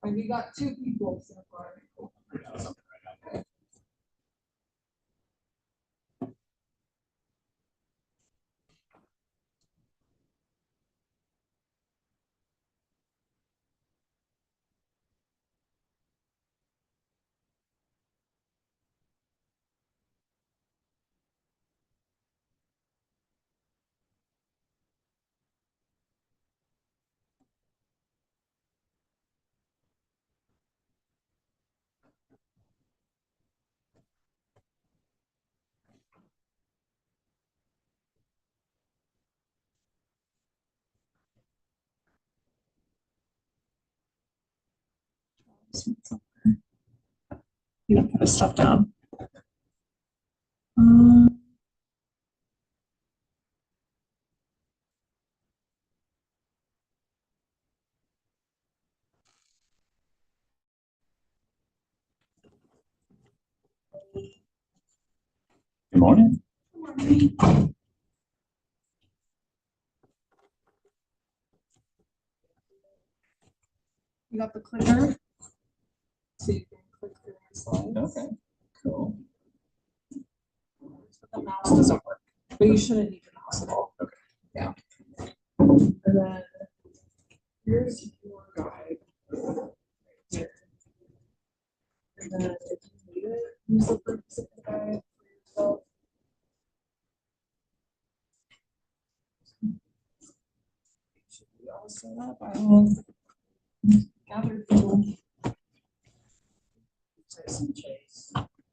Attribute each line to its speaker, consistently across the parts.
Speaker 1: And we got 2 people so far.
Speaker 2: You don't put his stuff down.
Speaker 3: Good morning.
Speaker 1: You got the clicker? So you can click through your slides.
Speaker 3: Okay, cool.
Speaker 1: But the mouse doesn't work, but you shouldn't need the mouse at all.
Speaker 3: Okay.
Speaker 1: Yeah. And then here's your guide. Here. And then if you need it, use the participant guide for yourself. Should be all set up. I will gather people.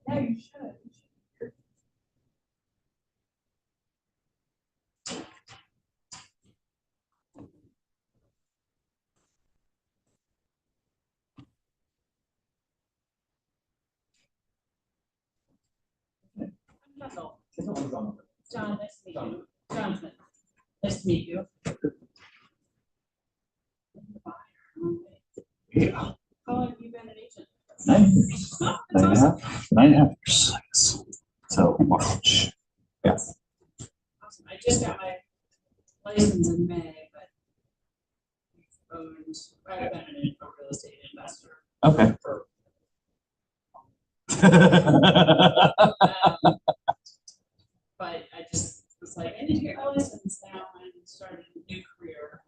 Speaker 1: Yeah, you should.
Speaker 4: John, nice to meet you. Jonathan, nice to meet you.
Speaker 3: Yeah.
Speaker 4: How long have you been an agent?
Speaker 3: 9 years.
Speaker 4: Oh, that's
Speaker 3: 9.5 years, I guess. So March. Yes.
Speaker 4: awesome. I just got my license in May, but I've been a real estate investor.
Speaker 3: Okay.
Speaker 4: For, but I just was like, I need to get my license now and started a new career.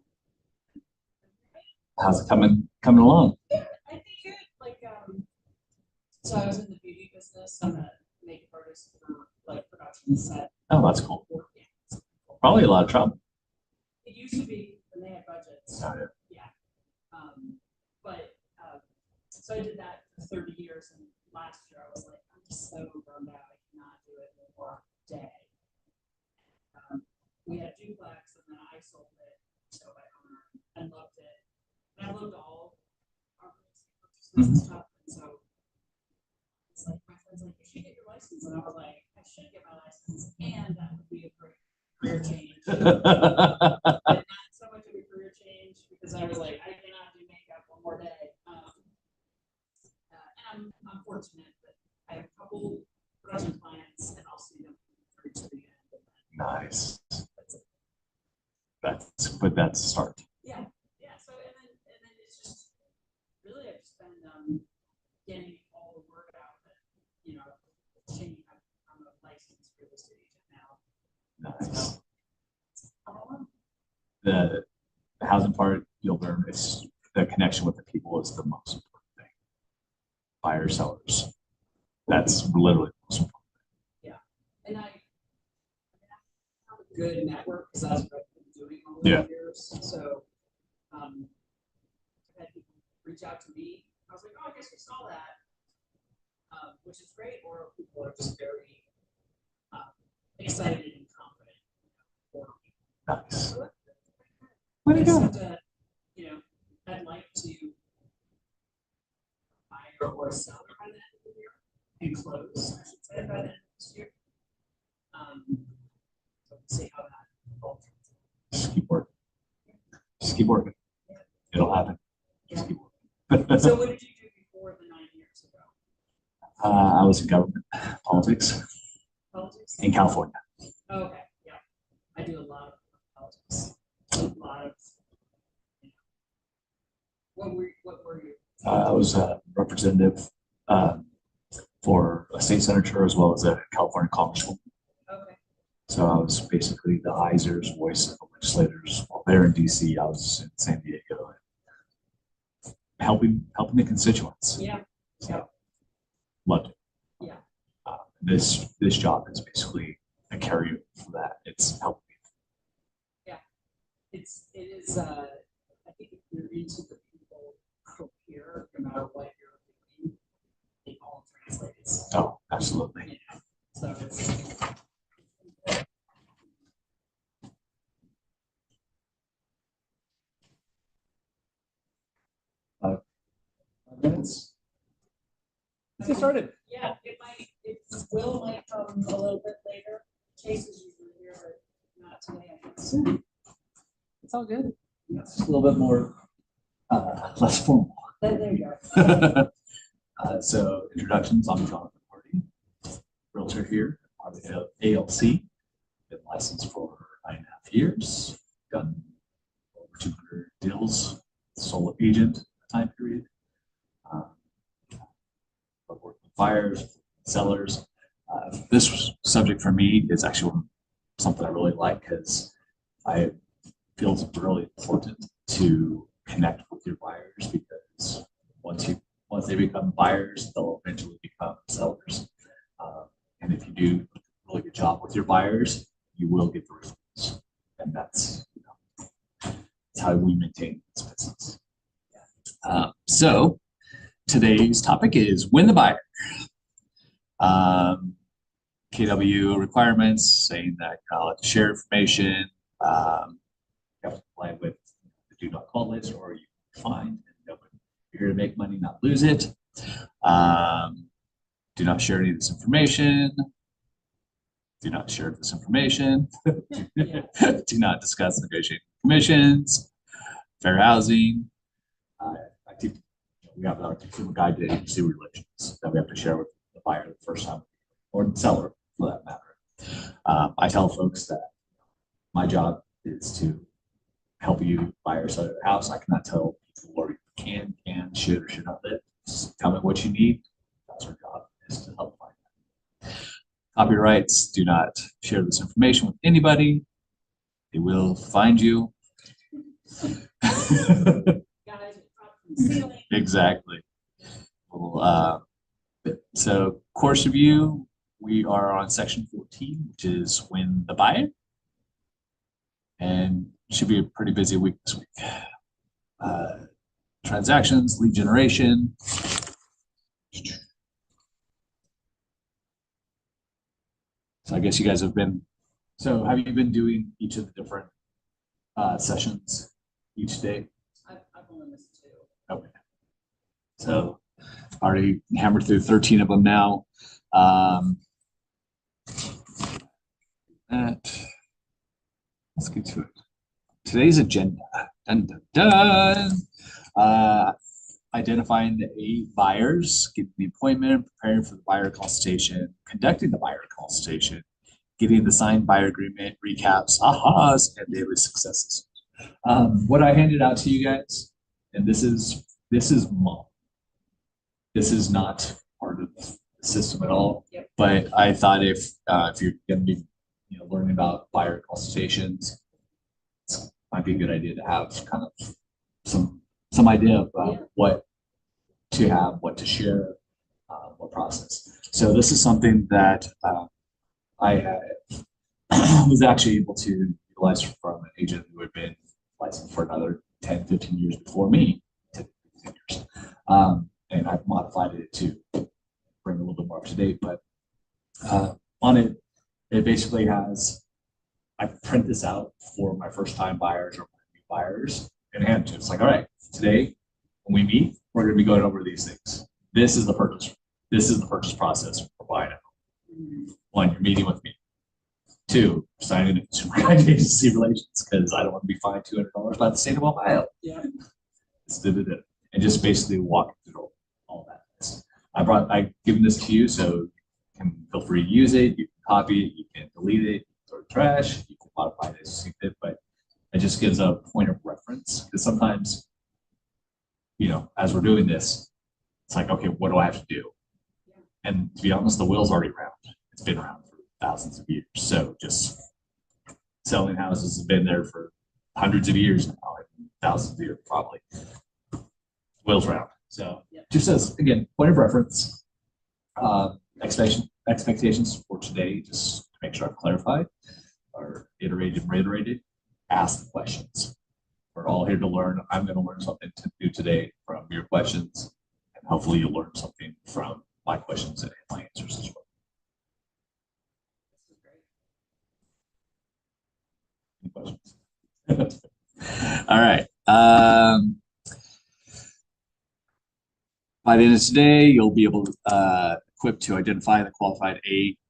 Speaker 3: How's it coming along?
Speaker 4: Yeah, I think it so I was in the beauty business. I'm a makeup artist for like production set.
Speaker 3: Oh, that's cool.
Speaker 4: Yeah.
Speaker 3: Probably a lot of trouble.
Speaker 4: It used to be when they had budgets.
Speaker 3: Oh, yeah.
Speaker 4: Yeah. So I did that for 30 years, and last year I was like, I'm just so burned out. I cannot do it one more day. We had a duplex, and then I sold it to my owner and loved it. And I loved all our purchases and stuff. And so it's like my friend's like, you should get your license, and I was like, I should get my license, and that would be a great career change. But not so much of a career change because I was like, I cannot do makeup one more day. And I'm fortunate that I have a couple production clients, and I'll see them through to the end.
Speaker 3: Nice.
Speaker 4: That's it.
Speaker 3: That's a start.
Speaker 4: Yeah. So and then it's just really I've just been getting all the word out that changing. I'm a licensed real estate agent now.
Speaker 3: Nice.
Speaker 4: So,
Speaker 3: The housing part, you'll learn is the connection with the people is the most important thing. Buyers, sellers. That's literally the most important.
Speaker 4: and I have a good network because that's what I've been doing all
Speaker 3: Yeah.
Speaker 4: the years. So I've had people reach out to me. I was like, oh, I guess we saw that, which is great. Or people are just very excited and confident.
Speaker 3: Nice.
Speaker 4: So
Speaker 3: Way to
Speaker 4: I
Speaker 3: go.
Speaker 4: just have to, I'd like to buy or sell by the end of the year and close, I should say, by the end of this year. So we'll see how that all turns out.
Speaker 3: Just keep working. Just keep working. It'll happen. Just keep working.
Speaker 4: So what did you do before the 9 years ago?
Speaker 3: I was in government politics
Speaker 4: Politics?
Speaker 3: in California.
Speaker 4: Okay, yeah. I do a lot of politics. A lot of, what were you
Speaker 3: I was a representative for a state senator as well as a California congresswoman.
Speaker 4: Okay.
Speaker 3: So I was basically the eyes, ears, voice of the legislators. While they're in DC, I was in San Diego, helping the constituents.
Speaker 4: Yeah.
Speaker 3: So loved it.
Speaker 4: Yeah.
Speaker 3: This job is basically a carrier for that. It's helping me.
Speaker 4: It is, I think if you're into the people group here, no matter what you're doing, it all translates.
Speaker 3: Oh, absolutely.
Speaker 4: Yeah. So it's.
Speaker 3: Minutes. Let's get started.
Speaker 4: Yeah, Will might come a little bit later. Chase is usually here, but not today, I guess.
Speaker 3: It's all good. It's just a little bit more less formal.
Speaker 4: There you go.
Speaker 3: So introductions, I'm Jonathan Hardy, realtor here, part of the ALC. Been licensed for 9.5 years, done over 200 deals, sole agent time period. I've worked with buyers, sellers. This subject for me is actually something I really like because I feel it's really important to connect with your buyers because once they become buyers, they'll eventually become sellers. And if you do a really good job with your buyers, you will get the results. And that's how we maintain this business. So today's topic is win the buyer. KW requirements saying that you're not allowed to share information. You have to comply with the do not call list or you find. You're here to make money, not lose it. Do not share any of this information. Do not share this information. Do not discuss negotiating commissions, fair housing. We have our consumer guide to agency relations that we have to share with the buyer the first time, or the seller for that matter. I tell folks that my job is to help you buy or sell your house. I cannot tell people where you can, should, or should not live. Just tell me what you need. That's our job, is to help find that. Copyrights, do not share this information with anybody. They will find you. Exactly. Well, so course review, we are on section 14, which is win the buyer. And should be a pretty busy week this week. Transactions, lead generation. So I guess you guys have been, so have you been doing each of the different sessions each day?
Speaker 4: I've only missed 2.
Speaker 3: Okay. So already hammered through 13 of them now. Let's get to it. Today's agenda. Dun, dun, dun. Identifying the 8 buyers, getting the appointment, preparing for the buyer consultation, conducting the buyer consultation, getting the signed buyer agreement, recaps, ahas, and daily successes. What I handed out to you guys, and this is mom. This is not part of the system at all.
Speaker 4: Yep.
Speaker 3: But I thought if you're going to be learning about buyer consultations, it might be a good idea to have kind of some idea of what to have, what to share, what process. So this is something that I was actually able to utilize from an agent who had been licensed for another 10, 15 years before me, 10, 15 years. And I've modified it to bring a little bit more up to date, but on it, it basically has, I print this out for my first time buyers or my new buyers and hand it to. It's like, all right, today when we meet, we're going to be going over these things. This is the purchase. This is the purchase process for buying it. 1, you're meeting with me. 2, signing a consumer guide to agency relations because I don't want to be fined $200 by the state of Ohio.
Speaker 4: Yeah.
Speaker 3: And just basically walk through all that. I've given this to you, so you can feel free to use it. You can copy it, you can delete it, throw it in the trash, you can modify it as you see fit, but it just gives a point of reference because sometimes as we're doing this, it's like, okay, what do I have to do? And to be honest, the wheel's already around. It's been around for thousands of years. So just selling houses has been there for hundreds of years now, thousands of years probably. Wheels round. So just as, again, point of reference, expectations for today, just to make sure I've clarified or iterated, reiterated, ask the questions. We're all here to learn. I'm going to learn something to do today from your questions, and hopefully you'll learn something from my questions and my answers as well. Any questions? All right. By the end of today, you'll be able to equipped to identify the qualified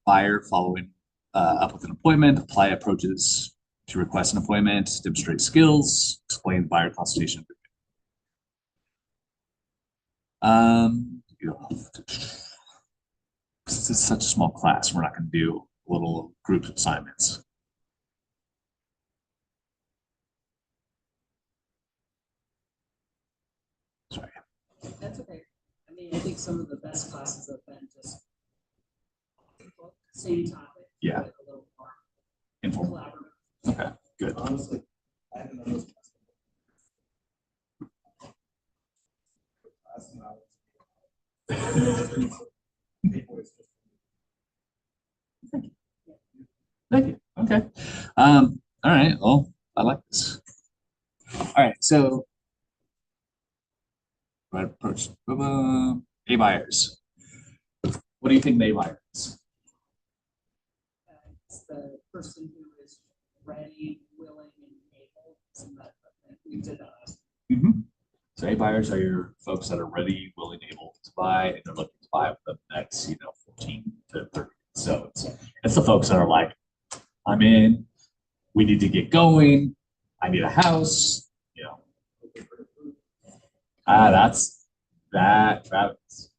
Speaker 3: buyer following up with an appointment, apply approaches to request an appointment, demonstrate skills, explain buyer consultation. Since it's such a small class, we're not going to do little group assignments. Sorry.
Speaker 4: That's okay. I mean, I think some of the best classes have been just same topic.
Speaker 3: Yeah.
Speaker 4: But a little more
Speaker 3: Informal.
Speaker 4: collaborative.
Speaker 3: Okay, good.
Speaker 2: Honestly, I haven't done those classes.
Speaker 3: Thank you. Okay. All right. Well, I like this. All right. So, right approach. A buyers. What do you think A buyer is?
Speaker 4: It's the person who is ready, willing, and able. And that we did that last.
Speaker 3: So A buyers are your folks that are ready, willing, able to buy, and they're looking to buy within the next, 14 to 30. So it's the folks that are like, I'm in, we need to get going, I need a house, that's that, Travis.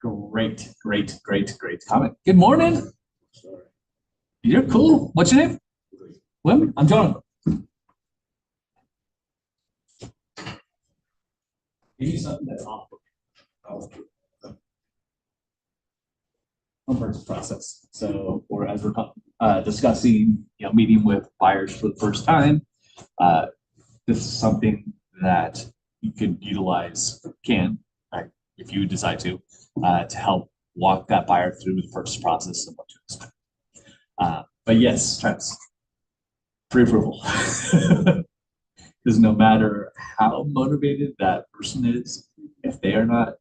Speaker 3: Great comment. Good morning. You're cool. What's your name? William? I'm John. Give you something that's off. First process. So, or as we're discussing, meeting with buyers for the first time, this is something that you can utilize, right, if you decide to help walk that buyer through the first process of what to expect. But yes, Travis, pre-approval. Because no matter how motivated that person is, if they are not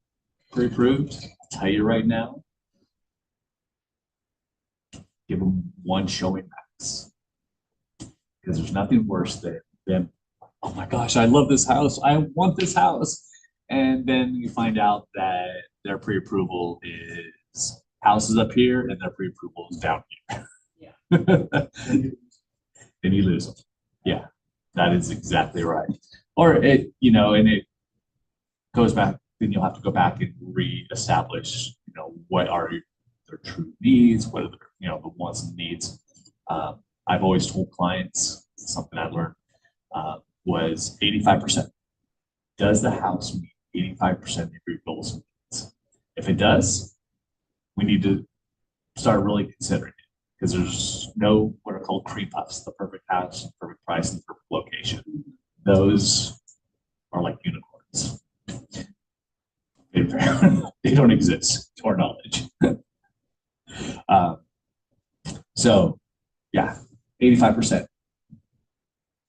Speaker 3: pre-approved, I'll tell you right now, give them one showing max. Because there's nothing worse than them, oh my gosh, I love this house. I want this house. And then you find out that their pre-approval is houses up here and their pre-approval is down here.
Speaker 4: Yeah.
Speaker 3: Then you lose them. Yeah, that is exactly right. Or and it goes back, then you'll have to go back and reestablish, what are their true needs, what are their, the wants and needs. I've always told clients, something I learned was 85%. Does the house meet 85% of your goals and needs? If it does, we need to start really considering it, because there's no what are called cream puffs, the perfect house, perfect price, and perfect location. Those are like unicorns. They don't exist to our knowledge. So yeah, 85%.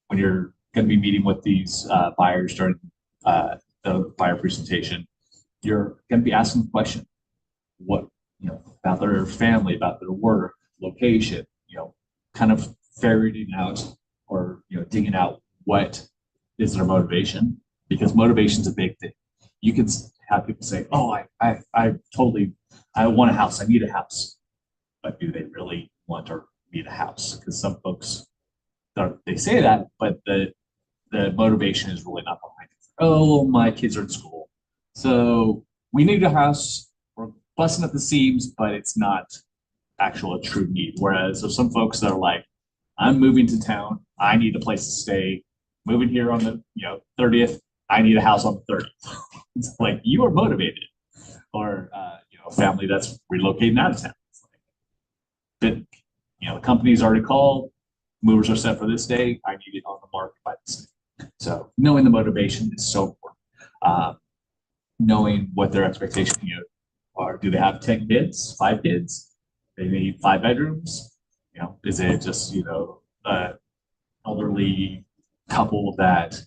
Speaker 3: When you're going to be meeting with these buyers during the buyer presentation, you're going to be asking the question, what, about their family, about their work, location, kind of ferreting out or, digging out what is their motivation, because motivation is a big thing. You can have people say, oh, I want a house. I need a house. But do they really want or need a house? Because some folks, they say that, but the motivation is really not behind it. Oh, my kids are in school, so we need a house. We're busting at the seams, but it's not actual a true need. Whereas there's some folks that are like, I'm moving to town. I need a place to stay. Moving here on the 30th. I need a house on the 30th. It's like you are motivated, or a family that's relocating out of town. It's like, but the company's already called, movers are set for this day. I need it on the market by this day. So knowing the motivation is so important. Knowing what their expectations are. Do they have 10 kids, 5 kids? They need 5 bedrooms. Is it just elderly couple that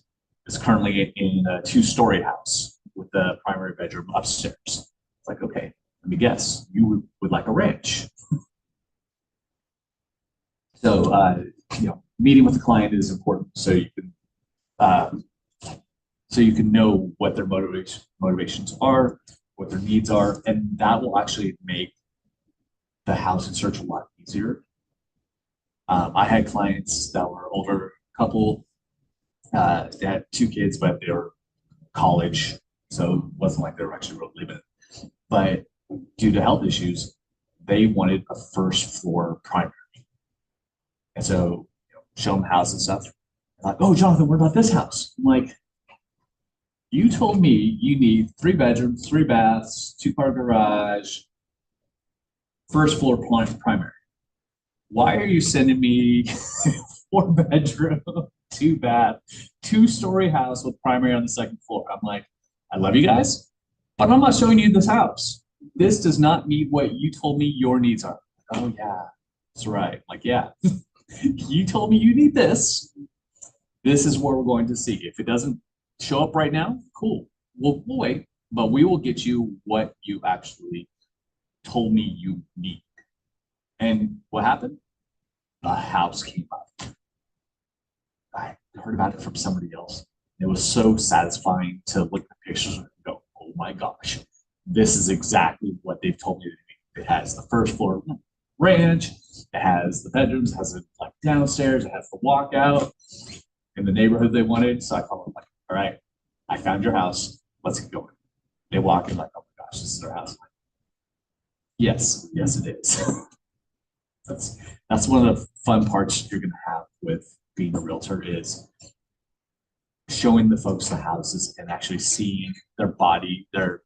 Speaker 3: is currently in a 2-story house with the primary bedroom upstairs? It's like, okay, let me guess, you would like a ranch. So, meeting with the client is important so you can know what their motivations are, what their needs are, and that will actually make the housing search a lot easier. I had clients that were older couple, they had 2 kids, but they were college, so it wasn't like they were actually really living. But due to health issues, they wanted a first floor primary. And so, show them house and stuff. Like, oh, Jonathan, what about this house? I'm like, you told me you need 3 bedrooms, 3 baths, 2-car garage, first floor primary. Why are you sending me 4 bedroom, 2 bath, 2-story house with primary on the 2nd floor? I'm like, I love you guys, but I'm not showing you this house. This does not meet what you told me your needs are. Oh yeah, that's right. Like, yeah, you told me you need this. This is what we're going to see. If it doesn't show up right now, cool. We'll wait, but we will get you what you actually told me you need. And what happened? The house came up. I heard about it from somebody else. It was so satisfying to look at the pictures and go, oh my gosh, this is exactly what they've told me to do. It has the first floor ranch, it has the bedrooms, it has it like downstairs, it has the walkout in the neighborhood they wanted. So I called them like, all right, I found your house. Let's get going. They walk in like, oh my gosh, this is their house. Like, yes, it is. That's one of the fun parts you're gonna have with being a realtor is showing the folks the houses and actually seeing their body, their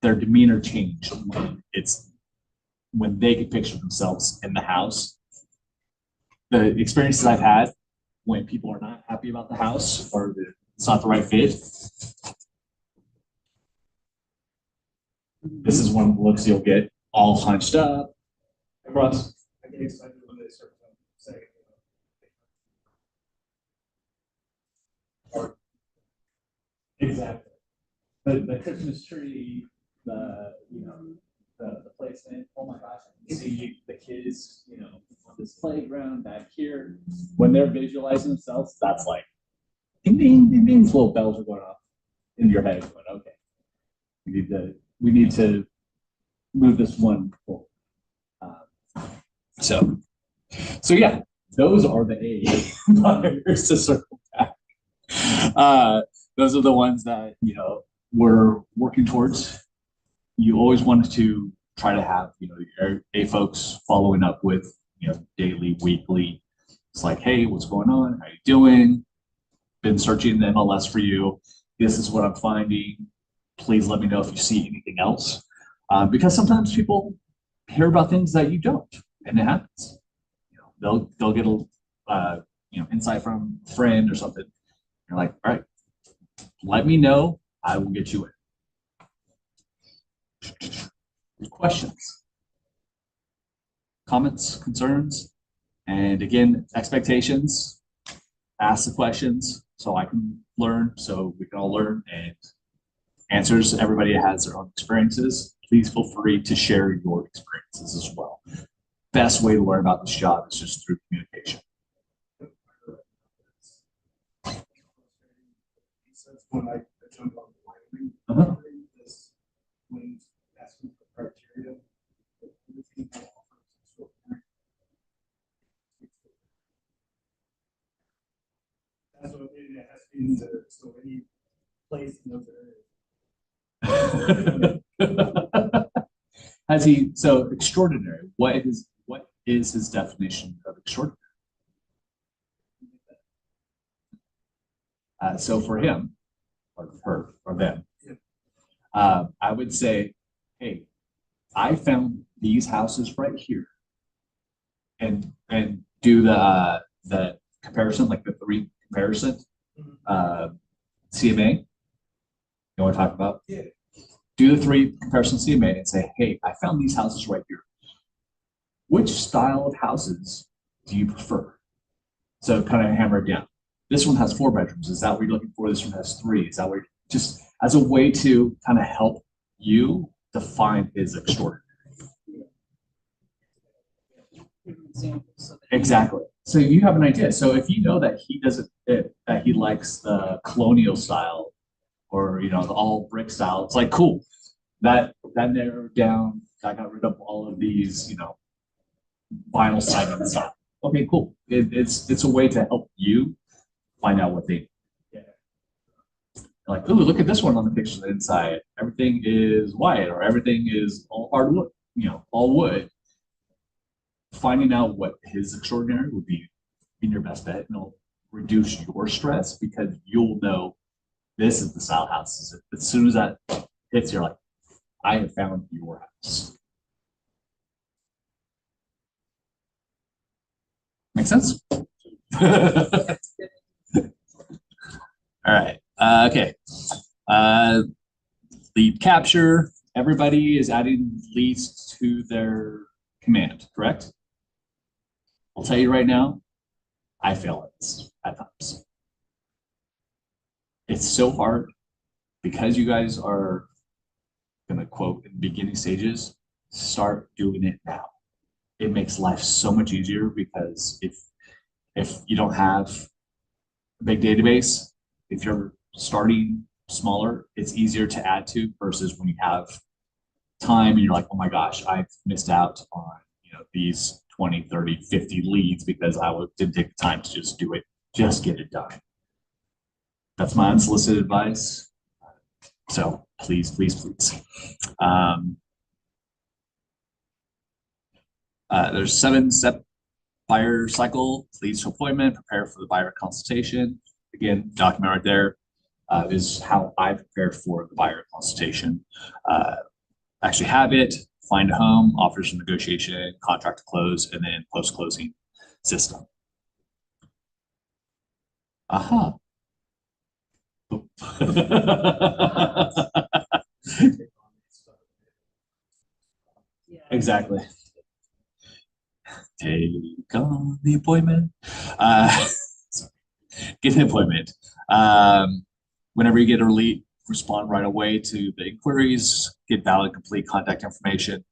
Speaker 3: demeanor change when they can picture themselves in the house. The experiences I've had when people are not happy about the house or it's not the right fit. This is one of the looks you'll get all hunched up. Across.
Speaker 2: I get excited when they start to say,
Speaker 3: Exactly. The Christmas tree, the placement. Oh my gosh, I can see the kids, on this playground back here. When they're visualizing themselves, that's like ding ding ding ding. Little bells are going off in your head. Going, okay, we need to move this one forward. So yeah, those are the A buyers to circle back. Those are the ones that we're working towards. You always wanted to try to have your A folks following up with daily, weekly. It's like, hey, what's going on? How you doing? Been searching the MLS for you. This is what I'm finding. Please let me know if you see anything else, because sometimes people hear about things that you don't, and it happens. They'll get a insight from a friend or something. You're like, all right, let me know. I will get you in. Questions, comments, concerns, and again, expectations. Ask the questions so I can learn, so we can all learn, and answers. Everybody has their own experiences. Please feel free to share your experiences as well. Best way to learn about this job is just through communication.
Speaker 2: when I jump on the
Speaker 3: Uh-huh.
Speaker 2: is when asking for criteria. That's what it has been to, so any place in those areas.
Speaker 3: Has he, so extraordinary, what is his definition of extraordinary? So for him, or her, or them, I would say, hey, I found these houses right here. And do the comparison, like the three comparison, CMA. You know what I'm talking about?
Speaker 2: Yeah.
Speaker 3: Do the three comparison CMA and say, hey, I found these houses right here. Which style of houses do you prefer? So kind of hammer it down. This one has 4 bedrooms. Is that what you're looking for? This one has 3. Is that what just as a way to kind of help you define his extraordinary?
Speaker 4: Give an example so that-
Speaker 3: Exactly. So you have an idea. So if you know that he doesn't, that he likes the colonial style or, the all brick style, it's like, cool. That narrowed down, I got rid of all of these, vinyl siding stuff. Okay, cool. It's a way to help you find out what they like. Oh, look at this one on the picture inside. Everything is white or everything is all hardwood, all wood. Finding out what his extraordinary would be in your best bet, and it'll reduce your stress because you'll know this is the style house. As soon as that hits, you're like, I have found your house. Make sense? All right. Okay. Lead capture. Everybody is adding leads to their command, correct? I'll tell you right now, I fail at this at times. It's so hard because you guys are gonna quote in the beginning stages, start doing it now. It makes life so much easier because if you don't have a big database, if you're starting smaller, it's easier to add to versus when you have time and you're like, oh my gosh, I've missed out on these 20, 30, 50 leads because didn't take the time to just do it, just get it done. That's my unsolicited advice. So please, please, please. There's 7-step buyer cycle, leads to appointment, prepare for the buyer consultation. Again, document right there is how I prepared for the buyer consultation. Actually have it, find a home, offers of negotiation, contract to close, and then post-closing system. Aha.
Speaker 4: Yeah.
Speaker 3: Exactly. Take on the appointment. Get the appointment. Whenever you get a lead, respond right away to the inquiries, get valid, complete contact information,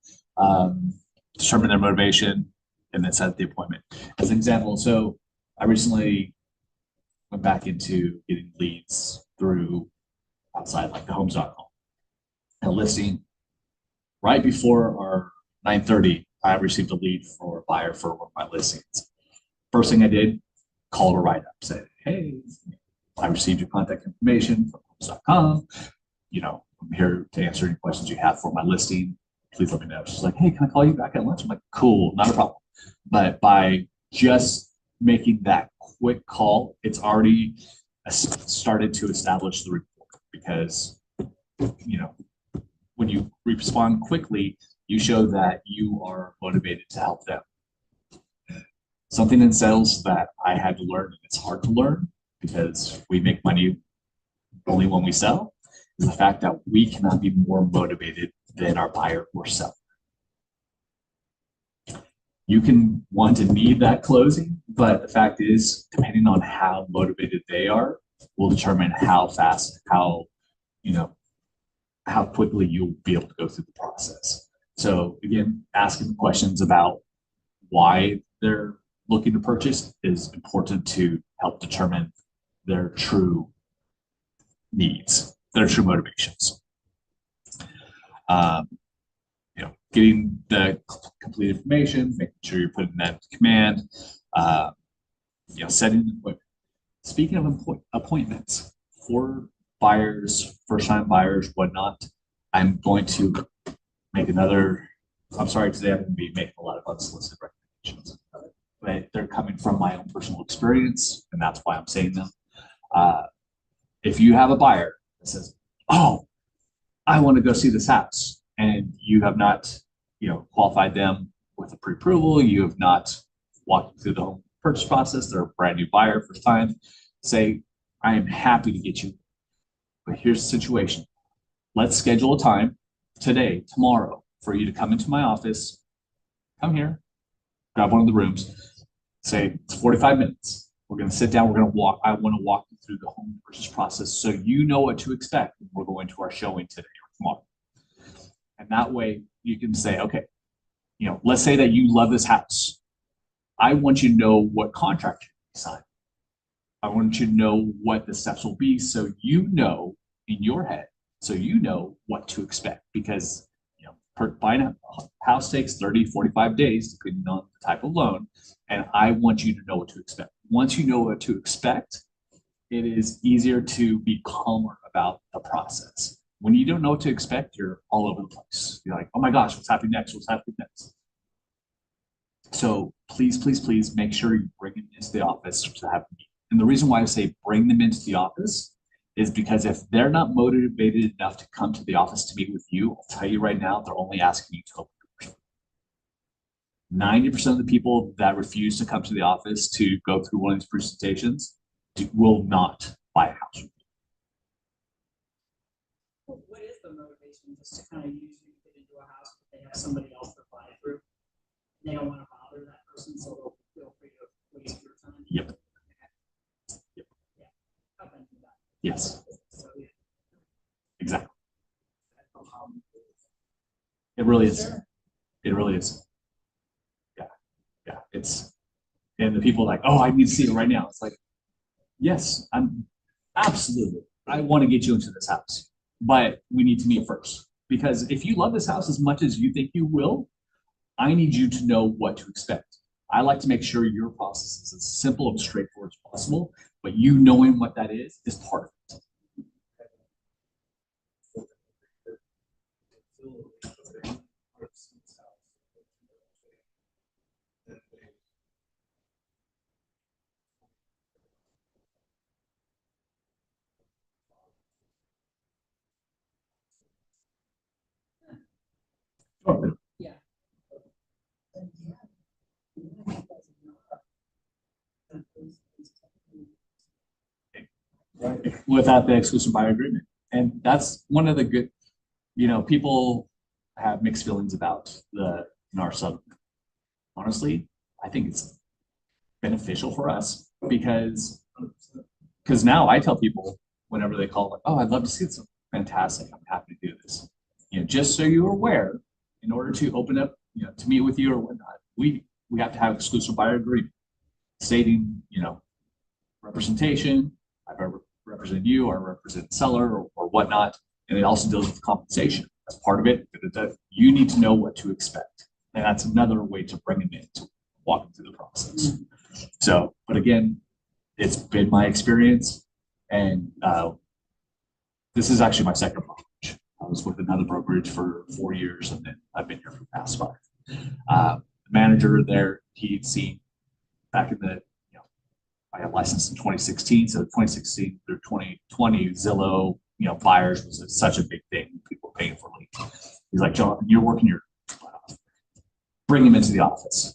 Speaker 3: determine their motivation, and then set the appointment. As an example, so I recently went back into getting leads through outside, like the homes.com. A listing right before our 9:30, I received a lead for a buyer for one of my listings. First thing I did, called a write-up, said, hey, I received your contact information from homes.com. I'm here to answer any questions you have for my listing. Please let me know. She's like, hey, can I call you back at lunch? I'm like, cool, not a problem. But by just making that quick call, it's already started to establish the report because, when you respond quickly, you show that you are motivated to help them. Something in sales that I had to learn, and it's hard to learn because we make money only when we sell, is the fact that we cannot be more motivated than our buyer or seller. You can want and need that closing, but the fact is, depending on how motivated they are, will determine how fast, how quickly you'll be able to go through the process. So again, asking questions about why they're looking to purchase is important to help determine their true needs, their true motivations. Getting the complete information, making sure you're putting that into command, setting an appointment. Speaking of appointments for buyers, first-time buyers, whatnot, I'm going to make another. I'm sorry, today I'm going to be making a lot of unsolicited recommendations, but they're coming from my own personal experience, and that's why I'm saying them. if you have a buyer that says, oh, I want to go see this house, and you have not, qualified them with a pre-approval, you have not walked through the home purchase process, they're a brand new buyer, first time, say, I am happy to get you, but here's the situation. Let's schedule a time today, tomorrow, for you to come into my office, come here, grab one of the rooms, say it's 45 minutes. We're going to sit down. We're going to walk. I want to walk you through the home purchase process so you know what to expect when we're going to our showing today or tomorrow. And that way you can say, okay, let's say that you love this house. I want you to know what contract you sign. I want you to know what the steps will be so you know in your head, so you know what to expect, because buying a house takes 30, 45 days, depending on the type of loan. And I want you to know what to expect. Once you know what to expect, it is easier to be calmer about the process. When you don't know what to expect, you're all over the place. You're like, oh my gosh, what's happening next? What's happening next? So please, please, please make sure you bring them into the office to have a meeting. And the reason why I say bring them into the office is because if they're not motivated enough to come to the office to meet with you, I'll tell you right now, they're only asking you to open doors. 90% of the people that refuse to come to the office to go through one of these presentations will not buy a house.
Speaker 4: What is the motivation just to kind of use you to get into a house, but they have somebody else to buy through? They don't want to bother that person, so they'll feel free to waste your time.
Speaker 3: Yep.
Speaker 4: Yeah. I've been through that.
Speaker 3: Yes.
Speaker 4: So, yeah.
Speaker 3: Exactly. It really is.
Speaker 4: Sure.
Speaker 3: It really is. Yeah. Yeah. And the people are like, oh, I need to see it right now. It's like, yes, I'm absolutely. I want to get you into this house, but we need to meet first, because if you love this house as much as you think you will, I need you to know what to expect. I like to make sure your process is as simple and straightforward as possible, but you knowing what that is part of it.
Speaker 4: Yeah.
Speaker 3: Without the exclusive buyer agreement. And that's one of the good, people have mixed feelings about our sub. Honestly, I think it's beneficial for us because now I tell people whenever they call, like, oh, I'd love to see this. Fantastic. I'm happy to do this. Just so you're aware, in order to open up, to meet with you or whatnot, we have to have exclusive buyer agreement stating, representation. I've ever represented you or represent seller or whatnot. And it also deals with compensation. As part of it, you need to know what to expect. And that's another way to bring them in, to walk them through the process. So, but again, it's been my experience. And this is actually my second brokerage. I was with another brokerage for 4 years, and then I've been here for the past 5. The manager there, he'd seen back in the, I got licensed in 2016. So 2016 through 2020, Zillow, buyers was such a big thing. People paying for leads. He's like, John, you're working your, bring him into the office.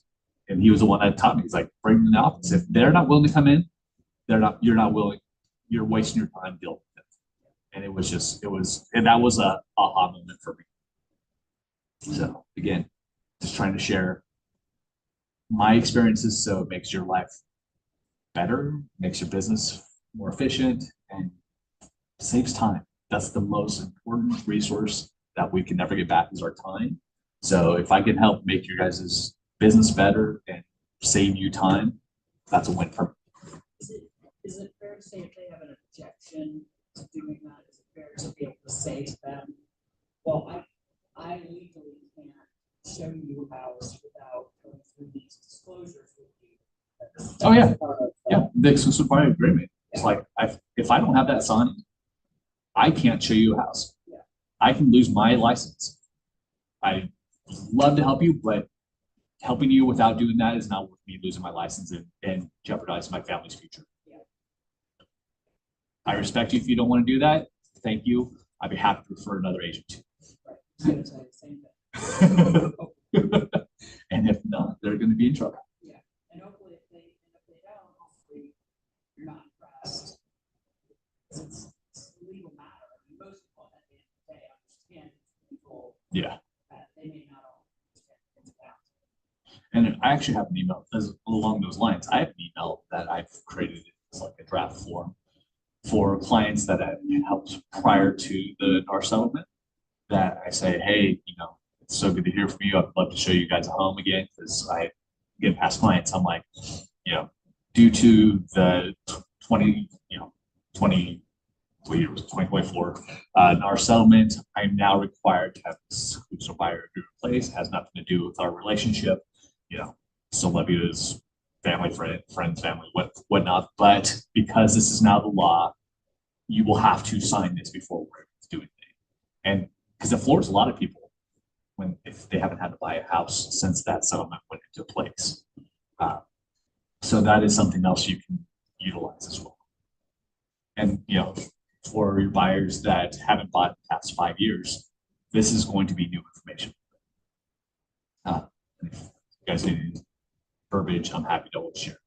Speaker 3: And he was the one that taught me. He's like, bring them in the office. If they're not willing to come in, you're not willing. You're wasting your time dealing with it. And and that was a aha moment for me. So again, just trying to share my experiences so it makes your life better, makes your business more efficient, and saves time. That's the most important resource that we can never get back, is our time. So if I can help make your guys' business better and save you time, that's a win for me.
Speaker 4: Is it fair to say if they have an objection to doing that, is it fair to be able to say to them, well, I legally can't show you a house without going through these disclosures with you?
Speaker 3: Oh yeah, yeah. The exclusive buyer agreement. It's like if I don't have that signed, I can't show you a house.
Speaker 4: Yeah.
Speaker 3: I can lose my license. I love to help you, but helping you without doing that is not worth me losing my license and jeopardizing my family's future. I respect you if you don't want to do that. Thank you. I'd be happy to refer another agent to
Speaker 4: I was gonna say the same thing.
Speaker 3: you. And if not, they're going to be in trouble.
Speaker 4: And hopefully if they don't, hopefully you're not impressed. 'Cause it's a legal matter. I mean, most people at the end of the day understand people
Speaker 3: Yeah.
Speaker 4: that they may not all understand things about.
Speaker 3: And I actually have an email along those lines. I have an email that I've created as like a draft form for clients that I helped prior to our settlement. That I say, hey, it's so good to hear from you. I'd love to show you guys a home again because I get past clients. I'm like, due to the 2024, in our settlement, I'm now required to have this exclusive buyer agreement in place. It has nothing to do with our relationship. Still love you as family, friends, family, whatnot. But because this is now the law, you will have to sign this before we're able to do anything. And because it floors a lot of people if they haven't had to buy a house since that settlement went into place. So that is something else you can utilize as well. And, for your buyers that haven't bought in the past 5 years, this is going to be new information. If you guys need any verbiage, I'm happy to share.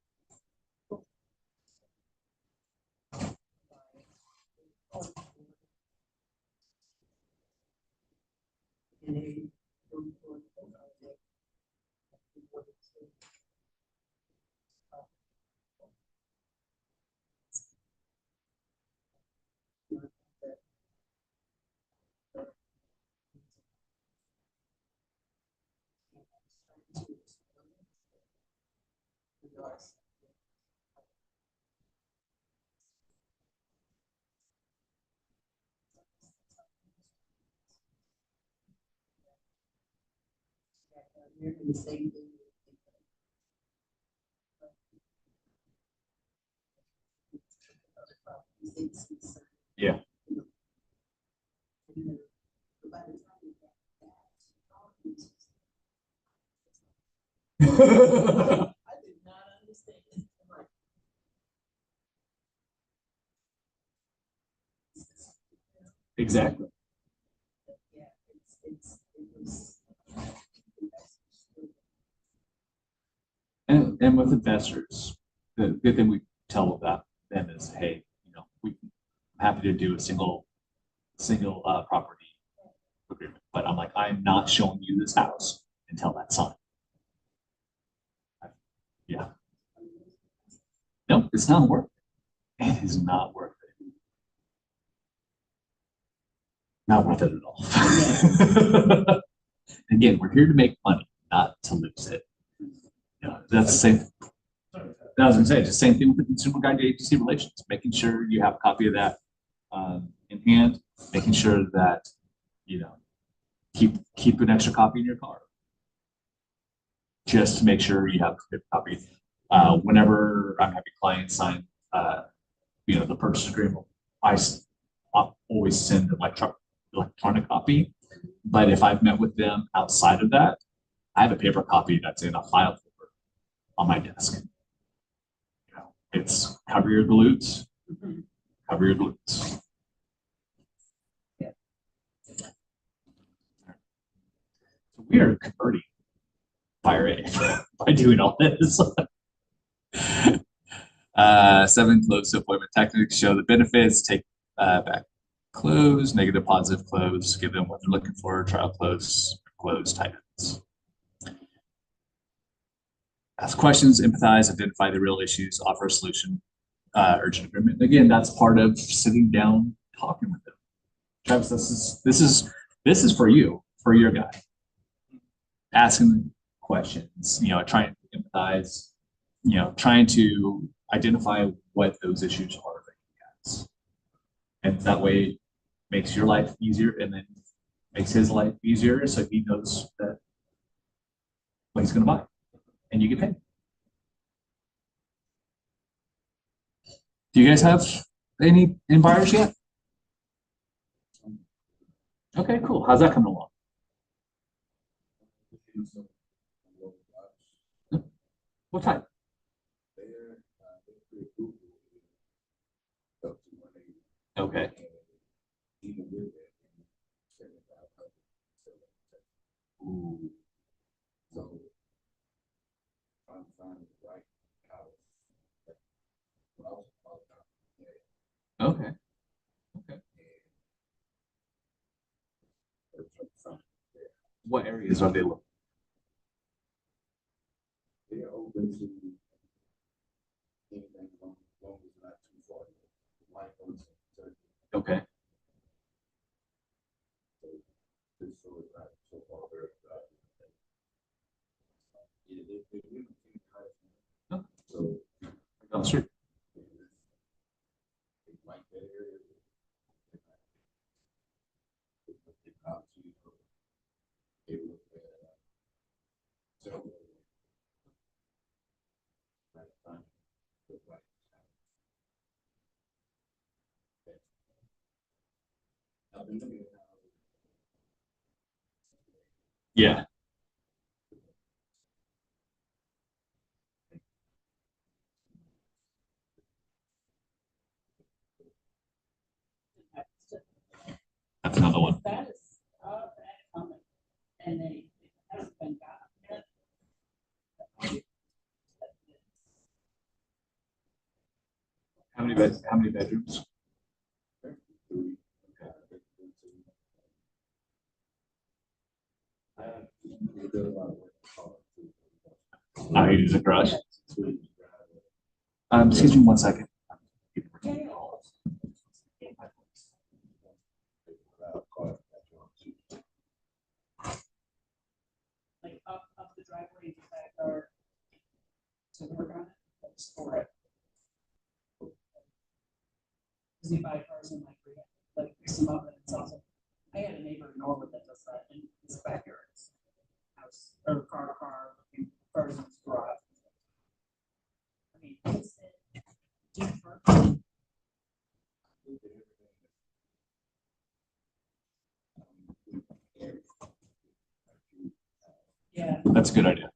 Speaker 4: You're doing the same thing.
Speaker 3: Yeah.
Speaker 4: I did not understand.
Speaker 3: Exactly.
Speaker 4: Yeah, it was.
Speaker 3: And with investors, the good thing we tell them is, hey, I'm happy to do a single property agreement, but I'm like, I'm not showing you this house until that's signed. Yeah. No, it's not worth it. It is not worth it. Not worth it at all. Again, we're here to make money, not to lose it. That's the same. I was gonna say, it's the same thing with the consumer guide to agency relations, making sure you have a copy of that in hand, making sure that, keep an extra copy in your car. Just to make sure you have a good copy. Whenever I'm having clients sign, the purchase agreement, I always send an electronic copy. But if I've met with them outside of that, I have a paper copy that's in a file folder on my desk. It's cover your glutes, cover your glutes.
Speaker 4: Yeah.
Speaker 3: So we are converting buyer A by doing all this. 7, close to appointment techniques show the benefits, take back close, negative, positive close, give them what they're looking for, trial close tightens. Ask questions, empathize, identify the real issues, offer a solution, urgent agreement. Again, that's part of sitting down, talking with them. Travis, this is for you, for your guy. Asking questions, trying to empathize, trying to identify what those issues are that he has. And that way makes your life easier and then makes his life easier so he knows that what he's gonna buy. And you get paid. Do you guys have any buyers yet? Okay, cool. How's that coming along? What type? Okay. Ooh,
Speaker 5: So I'm trying to write out.
Speaker 3: okay. What areas are they looking?
Speaker 5: They're open to anything long as it's not too far. Like,
Speaker 3: Okay.
Speaker 5: just so it's not so far there. Yeah, they live in
Speaker 3: Oh.
Speaker 5: So.
Speaker 3: Down the street.
Speaker 5: They like that area. They look at, so. I've been looking at.
Speaker 3: Yeah. That's another one.
Speaker 4: That is, that comment, and they, it hasn't been gotten yet.
Speaker 3: How many bedrooms? I use a garage. Excuse me 1 second.
Speaker 4: Like up the driveway, the backyard. To work on it, like store it. Cause you buy cars and like fix them up and it's awesome. I had a neighbor in Norwood that does that in his backyard. House, or car, cars in his garage. I mean, it's deeper. Yeah.
Speaker 3: That's a good idea.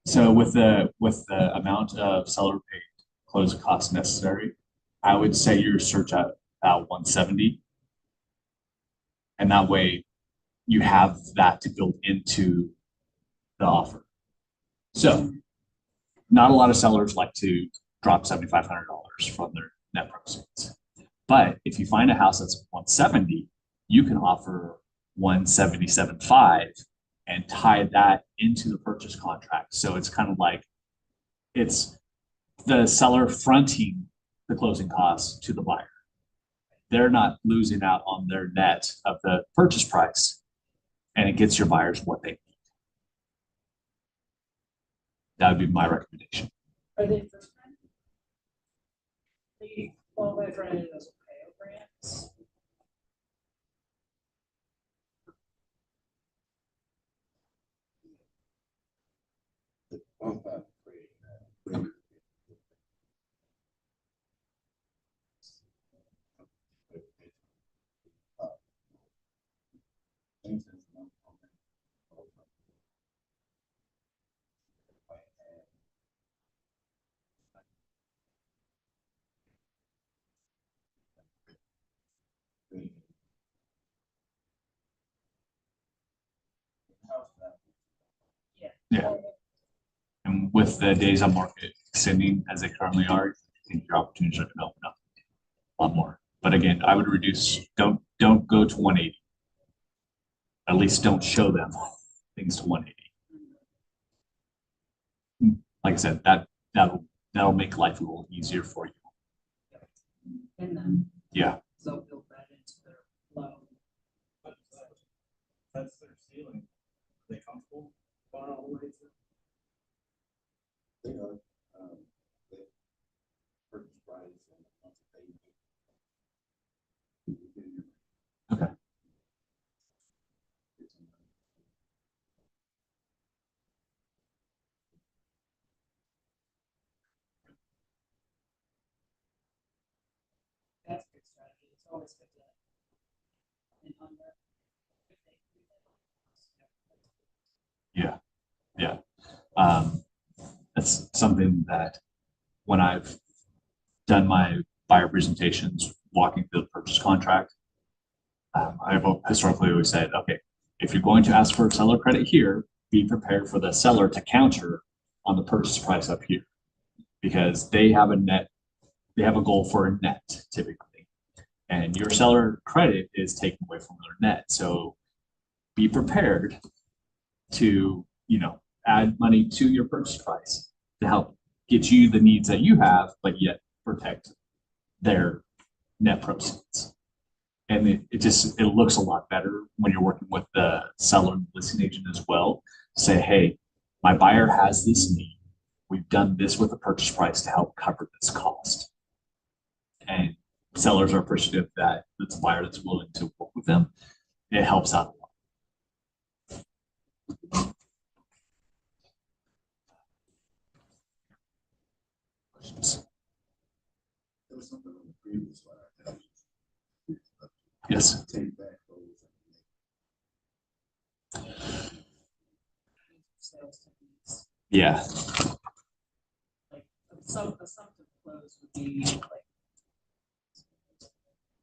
Speaker 3: So with the amount of seller paid closing costs necessary, I would say your search at about 170. And that way you have that to build into the offer. So not a lot of sellers like to drop $7,500 from their net proceeds. But if you find a house that's 170, you can offer 177.5 and tie that into the purchase contract. So it's kind of like it's the seller fronting the closing costs to the buyer. They're not losing out on their net of the purchase price, and it gets your buyers what they need. That would be my recommendation.
Speaker 4: Are they first time? They qualify for any of those Ohio grants?
Speaker 3: Yeah. And with the days on market extending as they currently are, I think your opportunities are going to open up a lot more. But again, I would reduce, don't go to 180. At least don't show them things to 180. Like I said, that'll make life a little easier for you.
Speaker 4: And then
Speaker 3: Yeah.
Speaker 4: they'll build that into their loan.
Speaker 2: That's their ceiling. Are they comfortable going all the way to?
Speaker 5: They are, they purchase price and once they.
Speaker 3: Okay.
Speaker 4: That's a good strategy. It's always good to. And under.
Speaker 3: Yeah. That's something that when I've done my buyer presentations, walking through the purchase contract, I've historically always said, okay, if you're going to ask for seller credit here, be prepared for the seller to counter on the purchase price up here. Because they have a goal for a net typically. And your seller credit is taken away from their net. So be prepared to, add money to your purchase price to help get you the needs that you have, but yet protect their net proceeds. And it looks a lot better when you're working with the seller and listing agent as well. Say, hey, my buyer has this need. We've done this with the purchase price to help cover this cost. And sellers are appreciative that it's a buyer that's willing to work with them. It helps out a lot. Questions?
Speaker 5: There was something on the previous slide.
Speaker 3: Yes.
Speaker 5: Take back those.
Speaker 4: Sales techniques.
Speaker 3: Yeah.
Speaker 4: Like, some assumptive close would be like,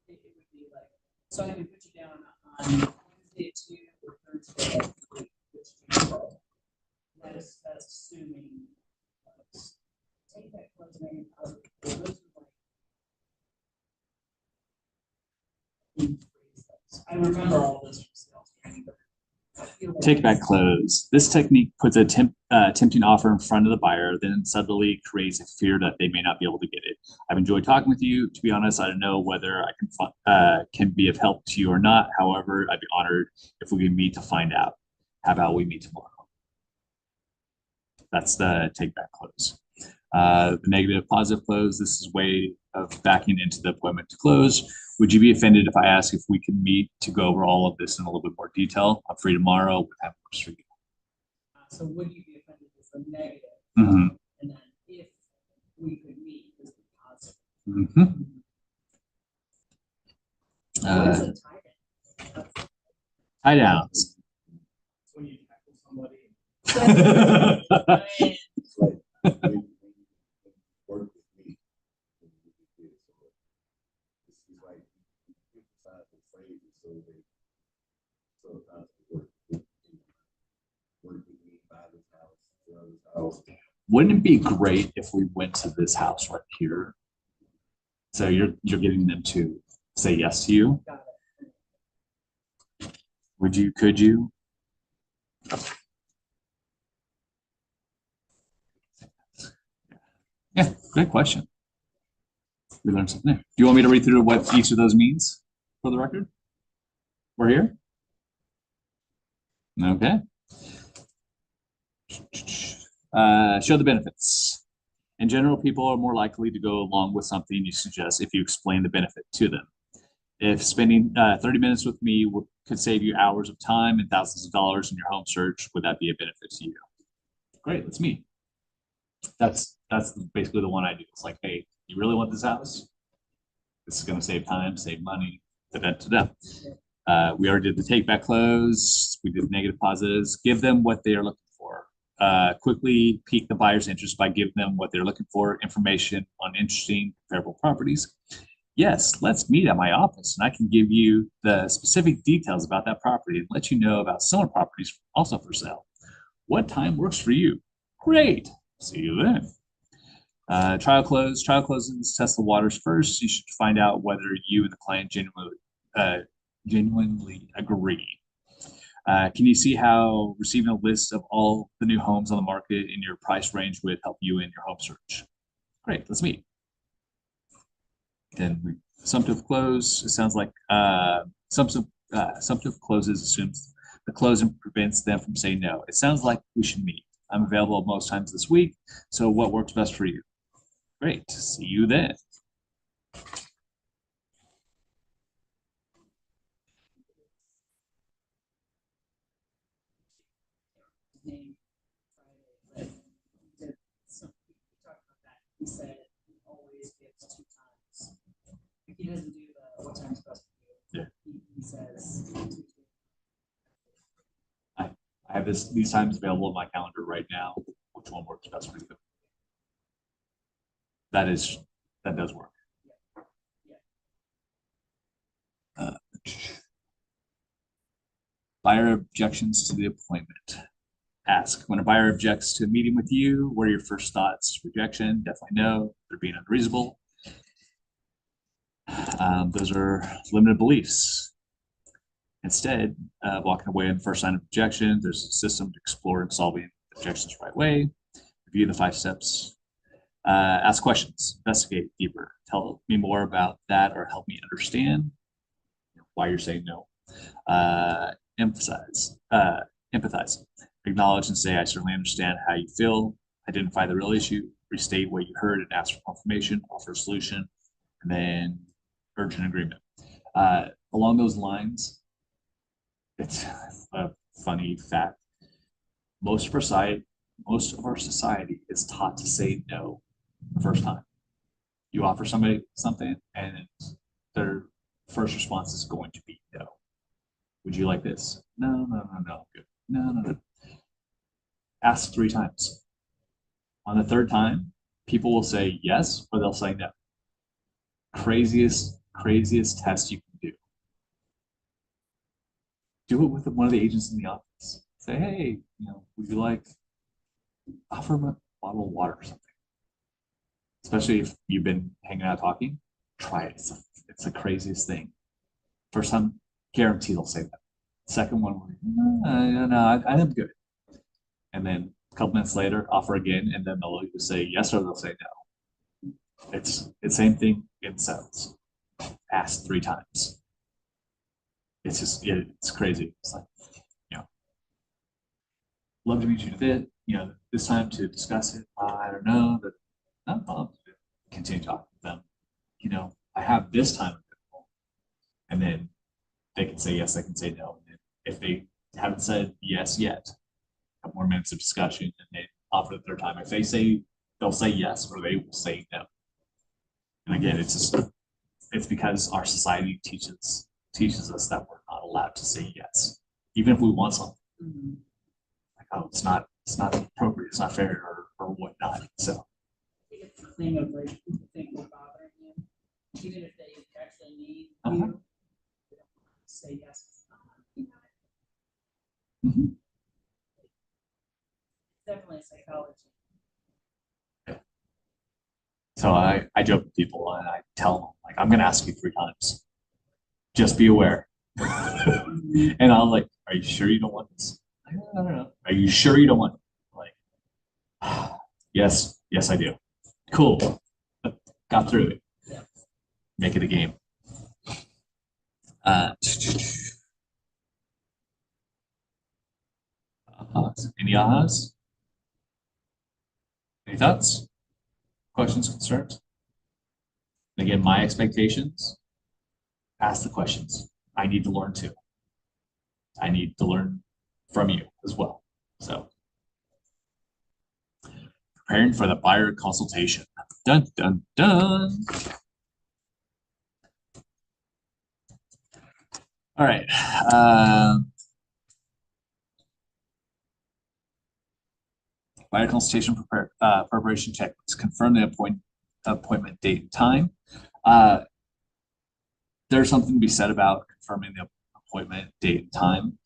Speaker 4: it would be like, so I can put you down on Wednesday at 2 or Thursday at 3, which you roll. That's assuming. Take that close name out of those are like. I remember all this from sales training, but I feel like
Speaker 3: Take back close. This technique puts a tempting offer in front of the buyer, then subtly creates a fear that they may not be able to get it. I've enjoyed talking with you. To be honest, I don't know whether I can be of help to you or not. However, I'd be honored if we can meet to find out. How about we meet tomorrow? That's the take back close. The negative positive close. This is a way of backing into the appointment to close. Would you be offended if I ask if we can meet to go over all of this in a little bit more detail? I'm free tomorrow. What time works for you?
Speaker 4: so would you be offended is the negative,
Speaker 3: Mm-hmm.
Speaker 4: and then if we could meet is the positive.
Speaker 3: Mm-hmm.
Speaker 4: What is a tie-in?
Speaker 3: Tie downs.
Speaker 2: When you tackle somebody,
Speaker 4: I mean,
Speaker 5: It's like, when you work with me. when you do this, so it's like, you emphasize the phrases so they, sometimes they work with me, buy this house, sell this house.
Speaker 3: Wouldn't it be great if we went to this house right here? So you're getting them to say yes to you.
Speaker 4: got it.
Speaker 3: Could you? Yeah, good question. We learned something there. Do you want me to read through what each of those means for the record? We're here? Okay. Show the benefits. In general, people are more likely to go along with something you suggest if you explain the benefit to them. If spending 30 minutes with me could save you hours of time and thousands of dollars in your home search, would that be a benefit to you? Great, let's meet. That's basically the one I do. It's like, hey, you really want this house? This is going to save time, save money. We already did the take back close. We did negative positives. Give them what they are looking for. Quickly pique the buyer's interest by giving them what they're looking for, information on interesting comparable properties. Yes, let's meet at my office and I can give you the specific details about that property and let you know about similar properties also for sale. What time works for you? Great. See you then. Trial close. Trial closes test the waters first. You should find out whether you and the client genuinely agree. Can you see how receiving a list of all the new homes on the market in your price range would help you in your home search? Great, let's meet. Then assumptive close. It sounds like assumptive closes assumes the closing prevents them from saying no. It sounds like we should meet. I'm available most times this week. So what works best for you? Great. See you then.
Speaker 4: Name Friday, but he did some, we talked about that. He said he always gives 2 times. He doesn't do the what time's best for you.
Speaker 3: Yeah.
Speaker 4: He says Tuesday.
Speaker 3: I have these times available in my calendar right now. Which one works best for you? that does work. Buyer objections to the appointment. Ask, when a buyer objects to a meeting with you, what are your first thoughts? Rejection, definitely no. They're being unreasonable. Those are limited beliefs. Instead, walking away on the first sign of objection, there's a system to explore and solving objections the right way. Review the 5 steps. Ask questions, investigate deeper. Tell me more about that or help me understand why you're saying no. Empathize. Acknowledge and say, I certainly understand how you feel. Identify the real issue, restate what you heard and ask for confirmation, offer a solution, and then urge an agreement. Along those lines, it's a funny fact. Most of our society is taught to say no the first time. You offer somebody something and their first response is going to be no. Would you like this? No. Good. No. Ask 3 times. On the 3rd time, people will say yes or they'll say no. Craziest test you can do. Do it with one of the agents in the office. Say, hey, would you like, offer them a bottle of water or something. Especially if you've been hanging out talking, try it. It's the craziest thing. First time, guarantee they'll say that. Second one, no, I'm good. And then a couple minutes later, offer again, and then they'll either say yes or they'll say no. It's the same thing in sales. Ask 3 times. It's just, it's crazy. It's like, love to meet you to this time to discuss it. I don't know, but not a problem. Continue talking with them. I have this time available. And then they can say yes, they can say no. And if they haven't said yes yet, a couple more minutes of discussion, and they offer the 3rd time. If they say, they'll say yes or they will say no. And again, it's because our society teaches us that we're not allowed to say yes, even if we want something.
Speaker 4: Mhm.
Speaker 3: Like, oh, it's not appropriate, it's not fair, or whatnot. So
Speaker 4: I think it's the thing of like people think we're bothering you, even if they actually need
Speaker 3: Uh-huh.
Speaker 4: you. They don't want to say yes.
Speaker 3: Mhm.
Speaker 4: Definitely psychology.
Speaker 3: So I joke with people and I tell them, like, I'm gonna ask you 3 times. Just be aware. And I'm like, are you sure you don't want this? I don't know. Are you sure you don't want it? Like, yes, I do. Cool. Got through it.
Speaker 4: Yeah.
Speaker 3: Make it a game. Any ahas? Any thoughts? Questions, concerns? And again, my expectations, ask the questions. I need to learn too. I need to learn from you as well. So, preparing for the buyer consultation. Dun, dun, dun. All right. Buyer consultation preparation checklist. Confirm the appointment date and time. There's something to be said about confirming the appointment date and time.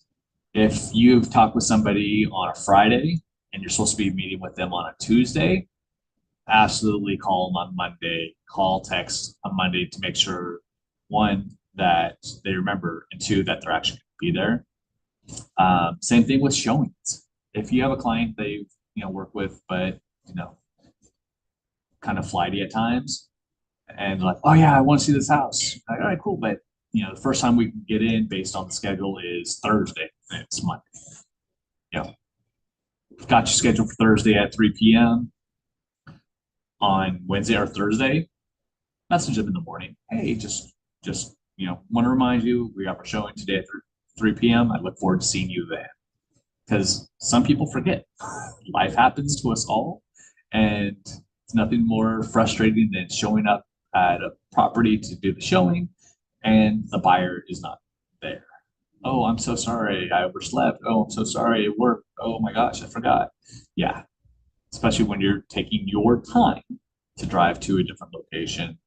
Speaker 3: If you've talked with somebody on a Friday and you're supposed to be meeting with them on a Tuesday, absolutely call them on Monday, text on Monday to make sure, 1, that they remember, and 2, that they're actually going to be there. Same thing with showings. If you have a client that you work with, but kind of flighty at times, and like, oh yeah, I want to see this house. Like, all right, cool, but the first time we can get in based on the schedule is Thursday, and it's Monday. Got you scheduled for Thursday at 3 p.m. On Wednesday or Thursday, message them in the morning. Hey, just want to remind you, we have our showing today at 3 p.m. I look forward to seeing you then. Because some people forget. Life happens to us all, and it's nothing more frustrating than showing up at a property to do the showing and the buyer is not there. Oh, I'm so sorry, I overslept. Oh, I'm so sorry, it worked. Oh my gosh, I forgot. Yeah, especially when you're taking your time to drive to a different location,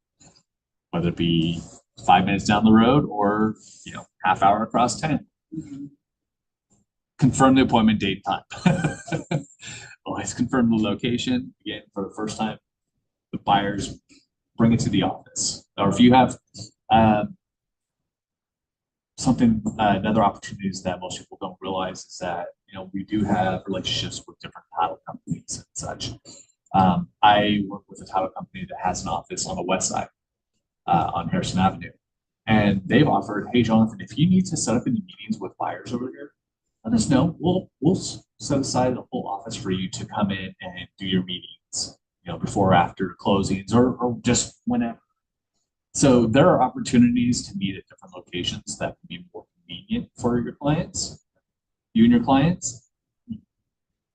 Speaker 3: whether it be 5 minutes down the road or, half hour across town. Confirm the appointment date and time. Always confirm the location. Again, for the first time, the buyers bring it to the office. Or if you have another opportunity is that most people don't realize is that, we do have relationships with different title companies and such. I work with a title company that has an office on the west side, on Harrison Avenue. And they've offered, hey, Jonathan, if you need to set up any meetings with buyers over here, let us know. We'll set aside a whole office for you to come in and do your meetings, before or after closings or just whenever. So there are opportunities to meet at different locations that can be more convenient for your clients, you and your clients.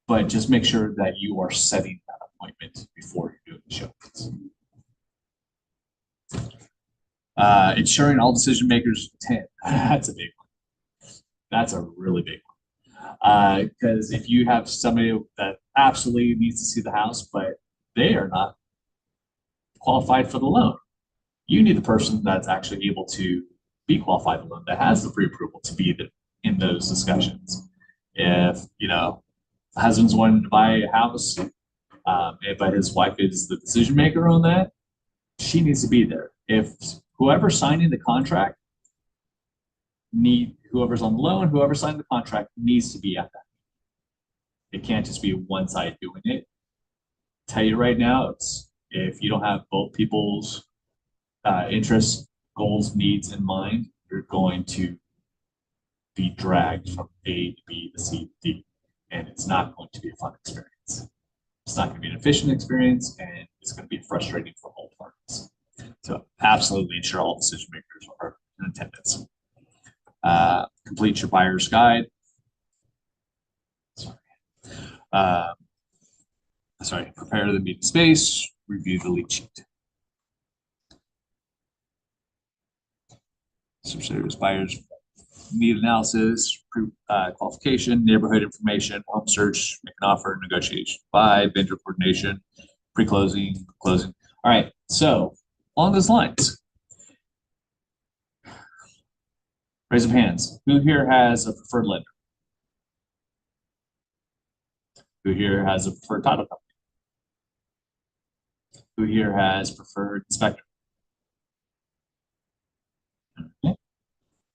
Speaker 3: But just make sure that you are setting that appointment before you're doing the showings. Ensuring all decision makers attend. That's a big one. That's a really big one. Because if you have somebody that absolutely needs to see the house, but they are not qualified for the loan, you need the person that's actually able to be qualified for the loan, that has the pre-approval to be in those discussions. If, the husband's wanting to buy a house, but his wife is the decision maker on that, she needs to be there. If whoever's signing the contract, whoever's on the loan, whoever signed the contract needs to be at that. It can't just be one side doing it. Tell you right now, if you don't have both people's interests, goals, needs in mind, you're going to be dragged from A to B to C to D, and it's not going to be a fun experience. It's not going to be an efficient experience, and it's going to be frustrating for all parties. So absolutely ensure all decision makers are in attendance. Complete your buyer's guide. Prepare the meeting space, review the lead sheet. Subsidiaries, buyers need analysis, qualification, neighborhood information, home search, make an offer, negotiation, buy, vendor coordination, pre-closing, closing. All right, so along those lines, raise of hands. Who here has a preferred lender? Who here has a preferred title company? Who here has preferred inspector? Okay.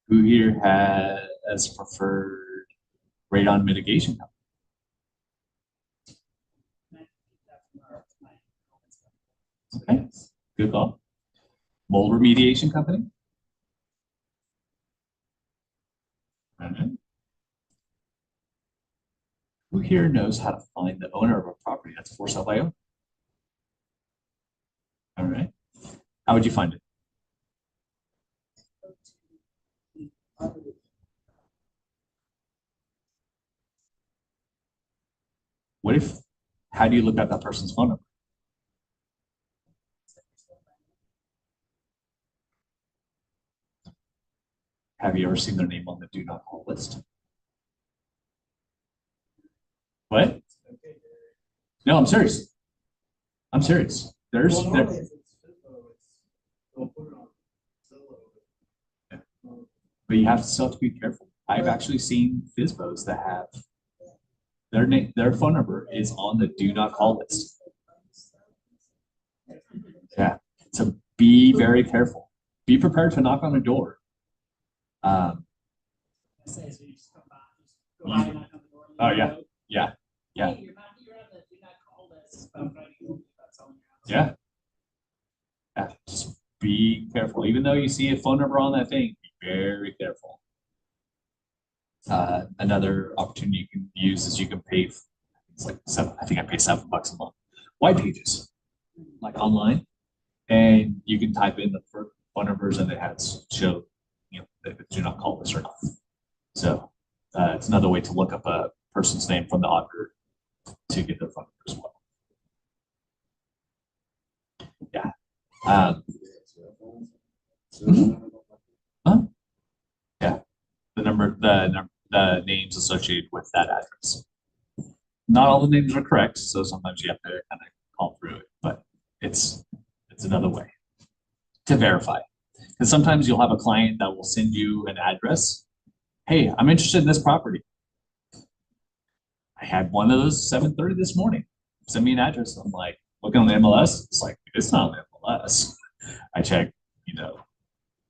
Speaker 3: Who here has preferred radon mitigation company? Okay, good call. Mold remediation company? Okay. Who here knows how to find the owner of a property that's for sale by owner? All right. How would you find it? How do you look at that person's phone number? Have you ever seen their name on the do not call list? What? No, I'm serious. I'm serious. But you still have to be careful. I've actually seen FSBOs that have their phone number is on the do not call list. Yeah. So be very careful. Be prepared to knock on a door. Oh yeah. Yeah. Yeah. Yeah. Yeah. Just be careful. Even though you see a phone number on that thing, be very careful. Another opportunity you can use is you can pay, it's like I think I pay $7 a month. White pages, like online, and you can type in the phone numbers and it has show, they do not call this or not. So it's another way to look up a person's name from the auditor to get their phone number as well. Yeah. Yeah. The names associated with that address. Not all the names are correct, so sometimes you have to kind of call through it, but it's another way to verify. Because sometimes you'll have a client that will send you an address. Hey, I'm interested in this property. I had one of those 7:30 this morning. Send me an address. I'm like, looking on the MLS. It's like, it's not on the MLS. I checked,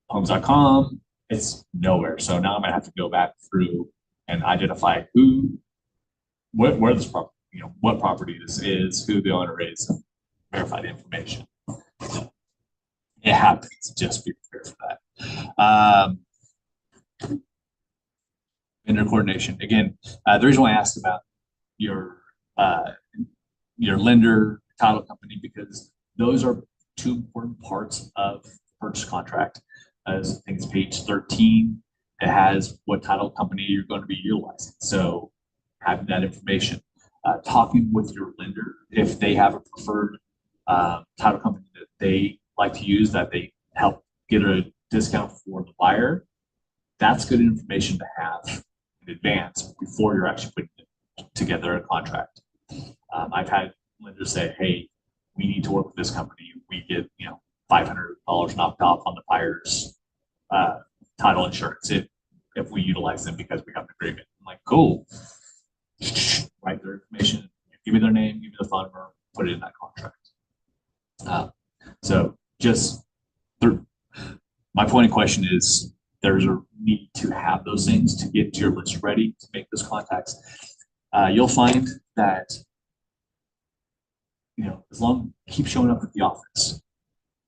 Speaker 3: homes.com. It's nowhere. So now I'm gonna have to go back through and identify where this property, what property this is, who the owner is, and verify the information. It happens. Just be prepared for that. Vendor coordination. Again, the reason why I asked about your lender, title company, because those are two important parts of the purchase contract. As I think it's page 13, it has what title company you're going to be utilizing. So having that information, talking with your lender, if they have a preferred title company that they like to use, that they help get a discount for the buyer, that's good information to have in advance before you're actually putting together a contract. I've had lenders say, hey, we need to work with this company. We get, $500 knocked off on the buyer's title insurance if we utilize them because we have an agreement. I'm like, cool. Write their information, give me their name, give me the phone number, put it in that contract. So just my point of question is, there's a need to have those things to get your list ready to make those contacts. You'll find that, as long as keep showing up at the office,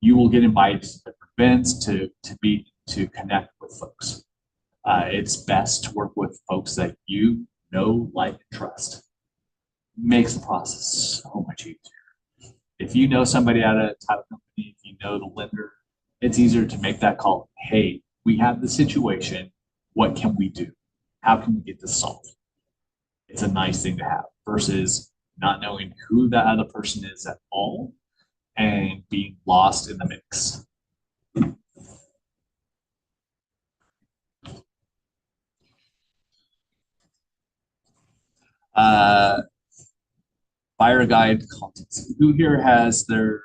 Speaker 3: you will get invited to different events to connect with folks. It's best to work with folks that you know, like, and trust. Makes the process so much easier. If you know somebody at a title company, if you know the lender, it's easier to make that call. Hey, we have the situation. What can we do? How can we get this solved? It's a nice thing to have versus not knowing who that other person is at all and being lost in the mix. Buyer guide contents. Who here has their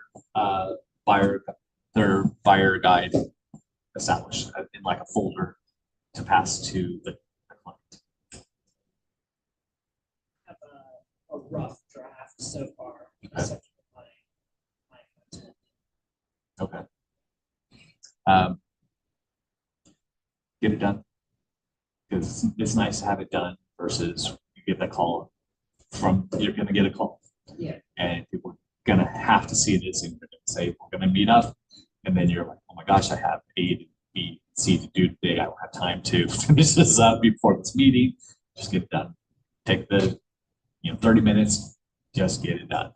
Speaker 3: buyer guide established in like a folder to pass to the client?
Speaker 4: Have a rough draft so far.
Speaker 3: Okay.
Speaker 4: Such my content.
Speaker 3: Okay. Get it done, because it's nice to have it done versus you get that call you're going to get a call.
Speaker 4: Yeah.
Speaker 3: And people are going to have to see this and they're going to say, we're going to meet up. And then you're like, oh my gosh, I have A, B, C to do today. I don't have time to finish this up before this meeting. Just get it done. Take the 30 minutes, just get it done.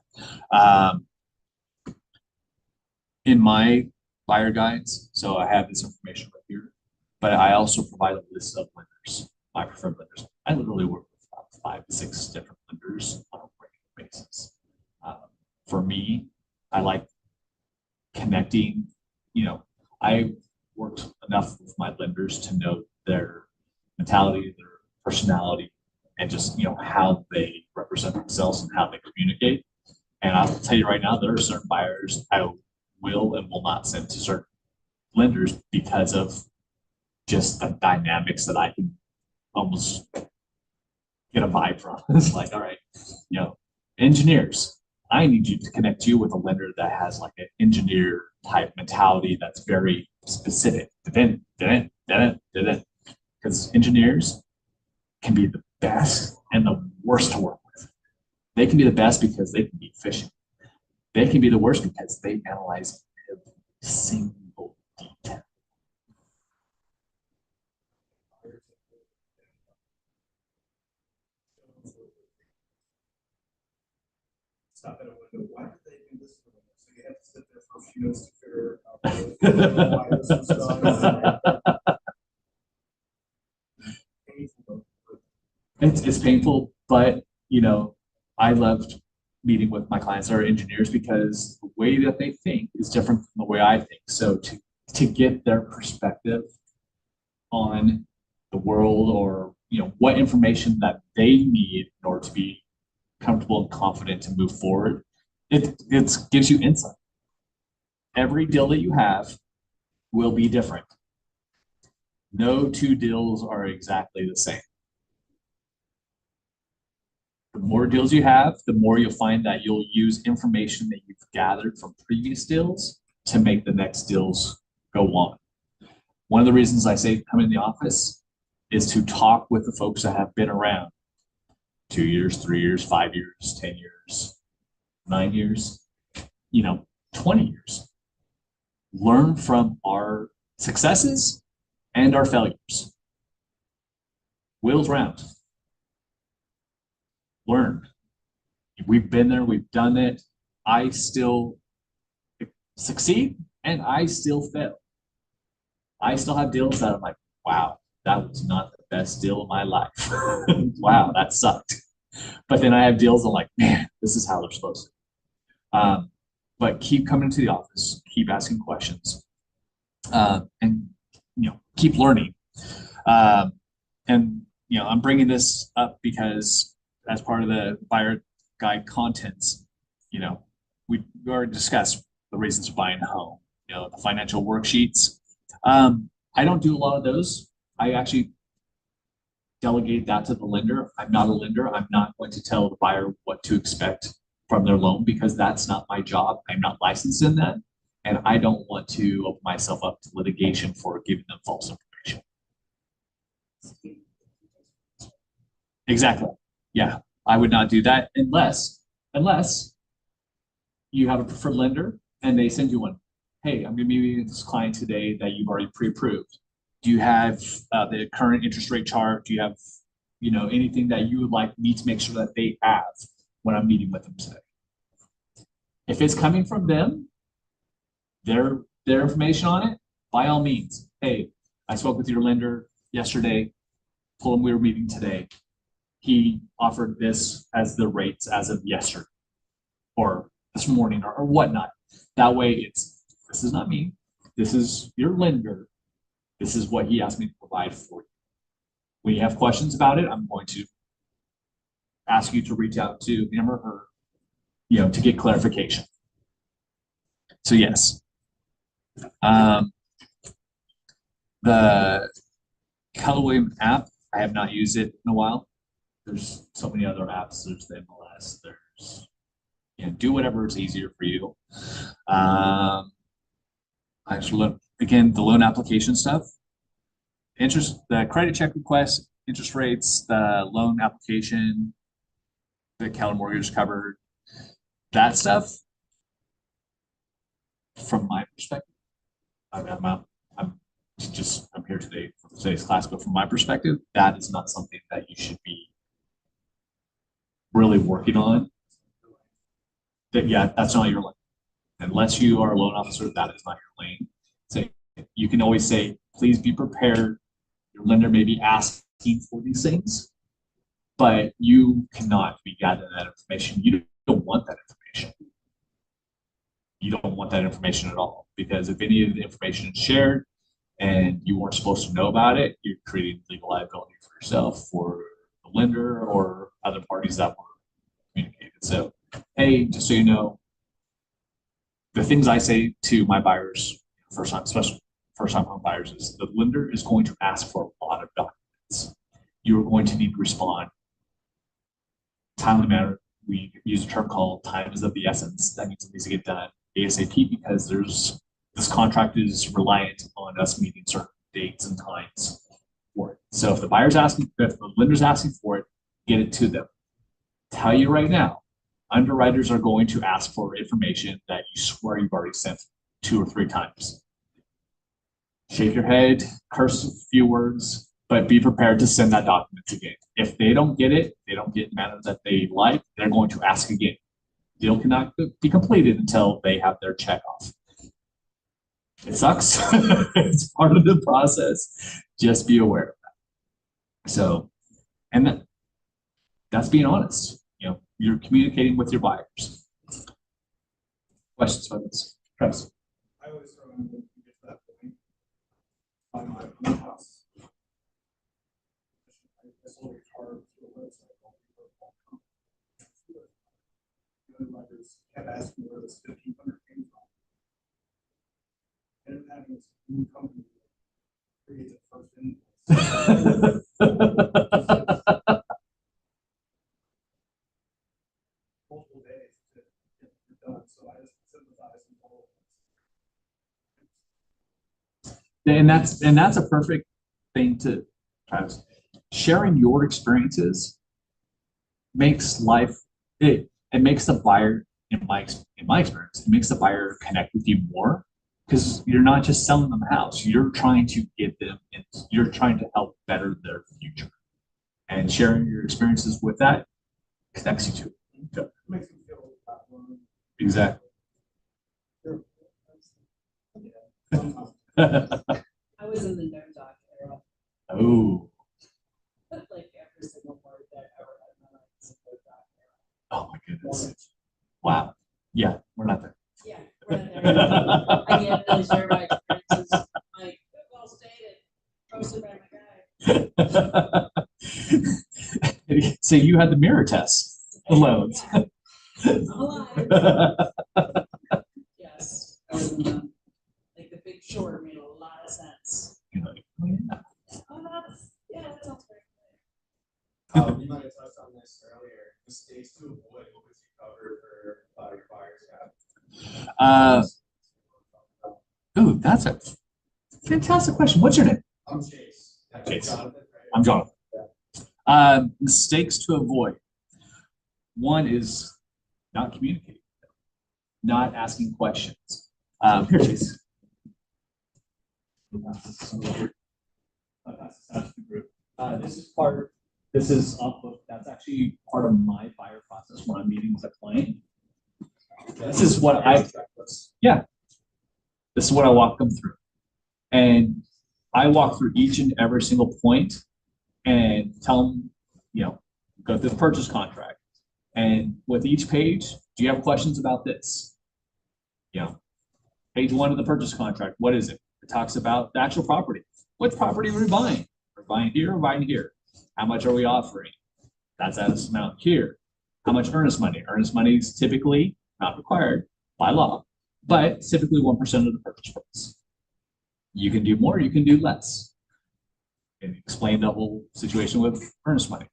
Speaker 3: In my buyer guides, so I have this information right here, but I also provide a list of lenders, my preferred lenders. I literally work with about 5 to 6 different lenders on a regular basis. For me, I like connecting. I worked enough with my lenders to know their mentality, their personality, and just how they represent themselves and how they communicate. And I'll tell you right now, there are certain buyers I will and will not send to certain lenders because of just the dynamics that I can almost get a vibe from. It's like, all right, engineers, I need you to connect you with a lender that has like an engineer type mentality that's very specific. Because engineers can be the best and the worst to work with. They can be the best because they can be efficient. They can be the worst because they analyze every single detail.
Speaker 2: Stop at a window. Why did they do this for them? So you have to sit there for a few minutes to figure out why this was done.
Speaker 3: It's painful, but I loved meeting with my clients that are engineers because the way that they think is different from the way I think. So to get their perspective on the world, or what information that they need in order to be comfortable and confident to move forward, it gives you insight. every deal that you have will be different. No two deals are exactly the same. The more deals you have, the more you'll find that you'll use information that you've gathered from previous deals to make the next deals go on. One of the reasons I say come in the office is to talk with the folks that have been around 2 years, 3 years, 5 years, 10 years, 9 years, 20 years. Learn from our successes and our failures. Wheels round. Learn. We've been there, we've done it. I still succeed and I still fail. I still have deals that I'm like, wow, that was not the best deal of my life. Wow, that sucked. But then I have deals I'm like, man, this is how they're supposed to. But keep coming to the office, keep asking questions, and keep learning. And I'm bringing this up because as part of the buyer guide contents, we already discussed the reasons for buying a home, the financial worksheets. I don't do a lot of those. I actually delegate that to the lender. I'm not a lender. I'm not going to tell the buyer what to expect from their loan because that's not my job. I'm not licensed in that. And I don't want to open myself up to litigation for giving them false information. Exactly. Yeah, I would not do that unless you have a preferred lender and they send you one. Hey, I'm going to be meeting with this client today that you've already pre-approved. Do you have the current interest rate chart? Do you have, anything that you would like me to make sure that they have when I'm meeting with them today? If it's coming from them, their information on it, by all means. Hey, I spoke with your lender yesterday. Told him we were meeting today. He offered this as the rates as of yesterday or this morning or whatnot. That way this is not me. This is your lender. This is what he asked me to provide for you. When you have questions about it, I'm going to ask you to reach out to him or her, to get clarification. So yes. The Keller Williams app, I have not used it in a while. There's so many other apps. There's the MLS. There's, do whatever is easier for you. Actually, again, the loan application stuff, the credit check request, interest rates, the loan application, the Keller mortgage covered, that stuff. From my perspective, I'm here today for today's class, but from my perspective, that is not something that you should be really working on. That's not your lane. Unless you are a loan officer, that is not your lane. So you can always say, please be prepared. Your lender may be asking for these things, but you cannot be gathering that information. You don't want that information. You don't want that information at all, because if any of the information is shared and you weren't supposed to know about it, you're creating legal liability for yourself, for the lender, or other parties that were communicated. So, hey, just so you know, the things I say to my buyers, especially first-time home buyers, is the lender is going to ask for a lot of documents. You are going to need to respond timely manner. We use a term called time is of the essence. That means it needs to get done ASAP because this contract is reliant on us meeting certain dates and times for it. So if the lender's asking for it, get it to them. Tell you right now, underwriters are going to ask for information that you swear you've already sent 2 or 3 times. Shake your head, curse a few words, but be prepared to send that document again. If they don't get it, they don't get matter that they like, they're going to ask again. Deal cannot be completed until they have their check off. It sucks. It's part of the process. Just be aware of that. So, and that's being honest. You're communicating with your buyers. Questions about this? Travis?
Speaker 2: I always throw in when you get to that point. On my house. I sold a car through a website. The underwriters kept asking where this 1,500 came from. this new company creates a first invoice. Multiple days to get it done, so I just sympathize with all of us.
Speaker 3: And that's a perfect thing to try to sharing your experiences makes life it makes the buyer in my experience, it makes the buyer connect with you more because you're not just selling them a house, you're trying to get them in, you're trying to help better their future. And sharing your experiences with that connects you to it.
Speaker 2: Makes me feel
Speaker 3: Exactly.
Speaker 4: I was in the no doc era,
Speaker 3: Oh,
Speaker 4: like every single word that I ever had in my life was a no doc era.
Speaker 3: oh my goodness. Wow. Yeah, we're not there.
Speaker 4: Yeah, right there. I can't really share my experiences, like, well stated, posted by my guy.
Speaker 3: So you had the mirror test alone.
Speaker 4: I'm alive. Yes, I was in the, like, the Big Short made a lot of sense.
Speaker 3: You're like, oh, yeah.
Speaker 4: Oh, yeah, that sounds great.
Speaker 6: You might have touched on this earlier, mistakes to avoid, what was you covered for your buyers have?
Speaker 3: Ooh, that's a fantastic question. What's your name?
Speaker 6: I'm Chase.
Speaker 3: Chase.
Speaker 6: Jonathan, right?
Speaker 3: I'm Jonathan. Mistakes to avoid. One is not communicating, not asking questions. Here, Chase. This is off of, that's actually part of my buyer process when I'm meeting with a client. This is what this is what I walk them through. And I walk through each and every single point and tell them, go through the purchase contract. And with each page, do you have questions about this? Page 1 of the purchase contract, what is it? It talks about the actual property. Which property are we buying? We're buying here, we're buying here. How much are we offering? That's this amount here. How much earnest money? Earnest money is typically not required by law, but typically 1% of the purchase price. You can do more, you can do less. And explain the whole situation with earnest money.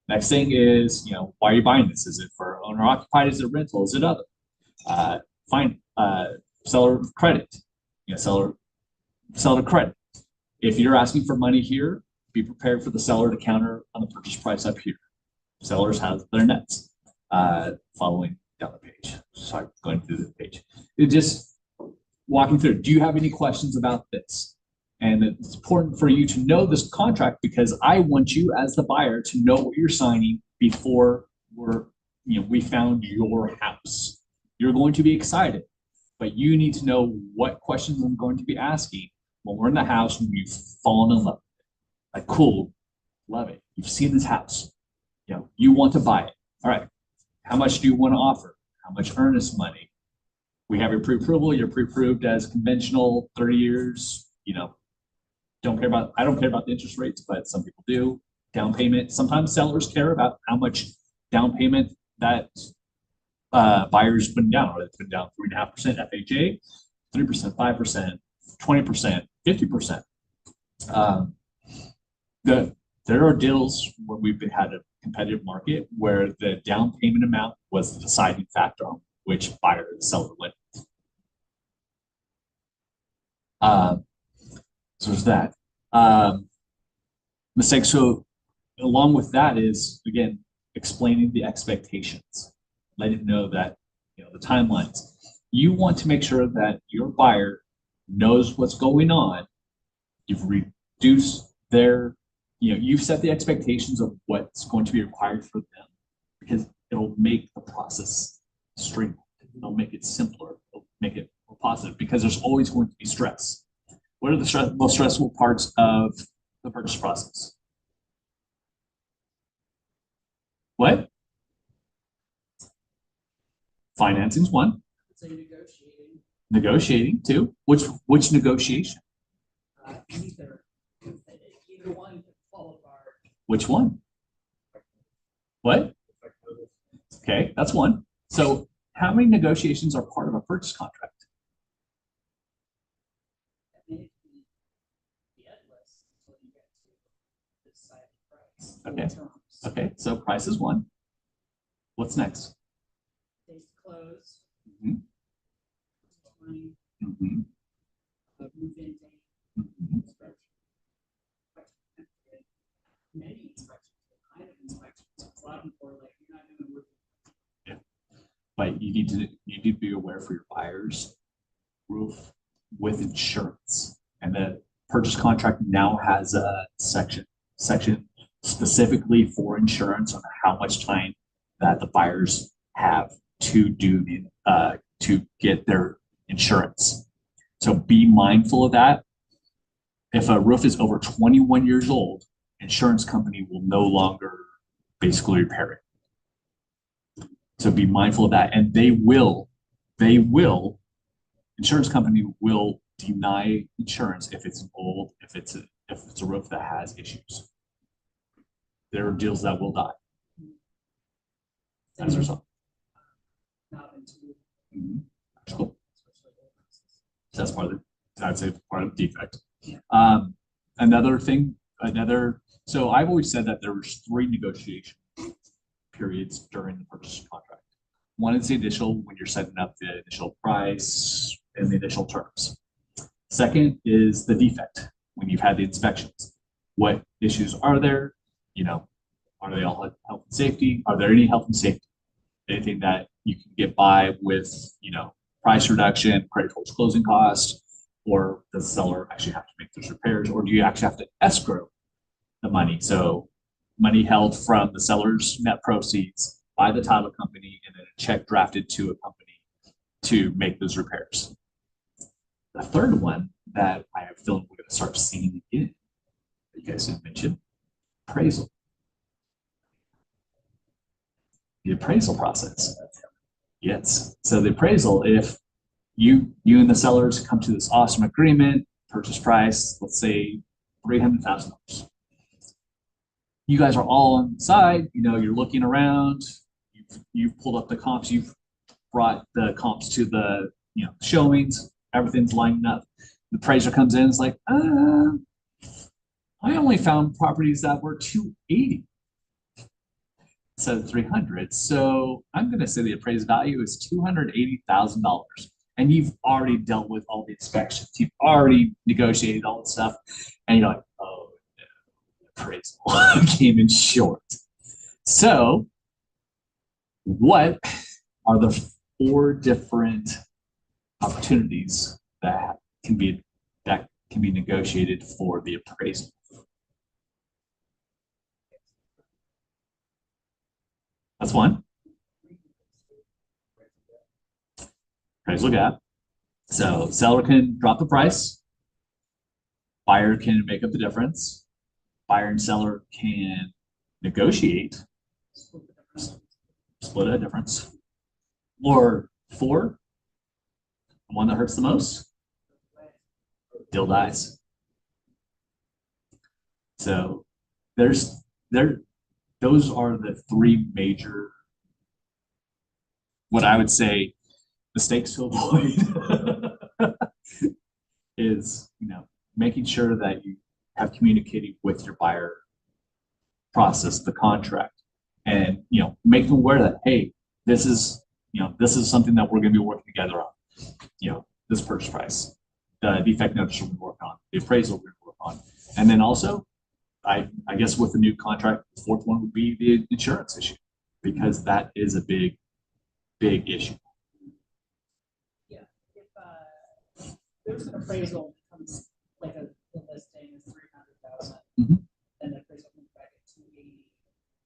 Speaker 3: Next thing is, why are you buying this? Is it for owner occupied? Is it rental? Is it other? Seller credit. Seller credit. If you're asking for money here, be prepared for the seller to counter on the purchase price up here. Sellers have their nets. Following down the page. Sorry, going through the page. It just walking through. Do you have any questions about this? And it's important for you to know this contract because I want you as the buyer to know what you're signing before we found your house. You're going to be excited, but you need to know what questions I'm going to be asking when we're in the house when you've fallen in love. Like, cool, love it. You've seen this house. You want to buy it. All right. How much do you want to offer? How much earnest money? We have your pre-approval. You're pre-approved as conventional, 30 years. I don't care about the interest rates, but some people do. Down payment. Sometimes sellers care about how much down payment that buyers put down. Or they put down 3.5% FHA, 3%, 5%, 20%, 50%. There are deals when we've had a competitive market where the down payment amount was the deciding factor on which buyer the seller went. So there's that. Mistake. So along with that is, again, explaining the expectations, letting them know that, the timelines. You want to make sure that your buyer knows what's going on. You've reduced their, you've set the expectations of what's going to be required for them because it'll make the process streamlined. It'll make it simpler. It'll make it more positive because there's always going to be stress. What are the most stressful parts of the purchase process? What? Financing's one.
Speaker 4: So negotiating,
Speaker 3: Negotiating two. Which negotiation?
Speaker 4: either one could fall apart.
Speaker 3: Which one? What? Okay, that's one. So how many negotiations are part of a purchase contract?
Speaker 4: Yeah. full
Speaker 3: Okay.
Speaker 4: terms.
Speaker 3: Okay, so price is one. What's next?
Speaker 4: Days to close.
Speaker 3: Mhm.
Speaker 4: Money,
Speaker 3: Mhm.
Speaker 4: move-in date,
Speaker 3: Mhm.
Speaker 4: inspection. Many inspections, kind of inspections, a lot of them are like, you're not doing roof.
Speaker 3: But you need to be aware for your buyers roof with insurance. And the purchase contract now has a section specifically for insurance on how much time that the buyers have to do to get their insurance. So be mindful of that. If a roof is over 21 years old, insurance company will no longer basically repair it. So be mindful of that. And they will, insurance company will deny insurance if it's old, if it's a roof that has issues. There are deals that will die as a result.
Speaker 4: Not into.
Speaker 3: Mhm. Cool. That's part of the, I'd say part of the defect.
Speaker 4: Yeah.
Speaker 3: Another thing, so I've always said that there was 3 negotiation periods during the purchase contract. One is the initial, when you're setting up the initial price and the initial terms. Second is the defect, when you've had the inspections. What issues are there? You know, are they all health and safety? Are there any health and safety? Anything that you can get by with, price reduction, credit towards closing costs, or does the seller actually have to make those repairs, or do you actually have to escrow the money? So money held from the seller's net proceeds by the title company and then a check drafted to a company to make those repairs. The third one that I have feeling we're going to start seeing again, that you guys didn't mention, appraisal. The appraisal process. Yes. So the appraisal, if you and the sellers come to this awesome agreement, purchase price, let's say $300,000. You guys are all on the side, you're looking around, you've pulled up the comps, you've brought the comps to the showings, everything's lining up. The appraiser comes in, it's like, I only found properties that were 280 instead of 300. So I'm going to say the appraised value is $280,000. And you've already dealt with all the inspections. You've already negotiated all the stuff. And you're like, oh, no, the appraisal came in short. So what are the 4 different opportunities that can be negotiated for the appraisal? That's one. Appraisal gap. So seller can drop the price. Buyer can make up the difference. Buyer and seller can negotiate, split a difference. Or 4, the one that hurts the most, deal dies. So those are the 3 major, what I would say, mistakes to avoid is, making sure that you have communicated with your buyer process, the contract, and, make them aware that, hey, this is something that we're going to be working together on, this purchase price, the defect notice we're going to work on, the appraisal we're going to work on. And then also, I guess with the new contract, the 4th one would be the insurance issue, because that is a big issue.
Speaker 4: If there's an appraisal that comes like the listing is 300,000,
Speaker 3: Mhm.
Speaker 4: and the appraisal comes back at 280,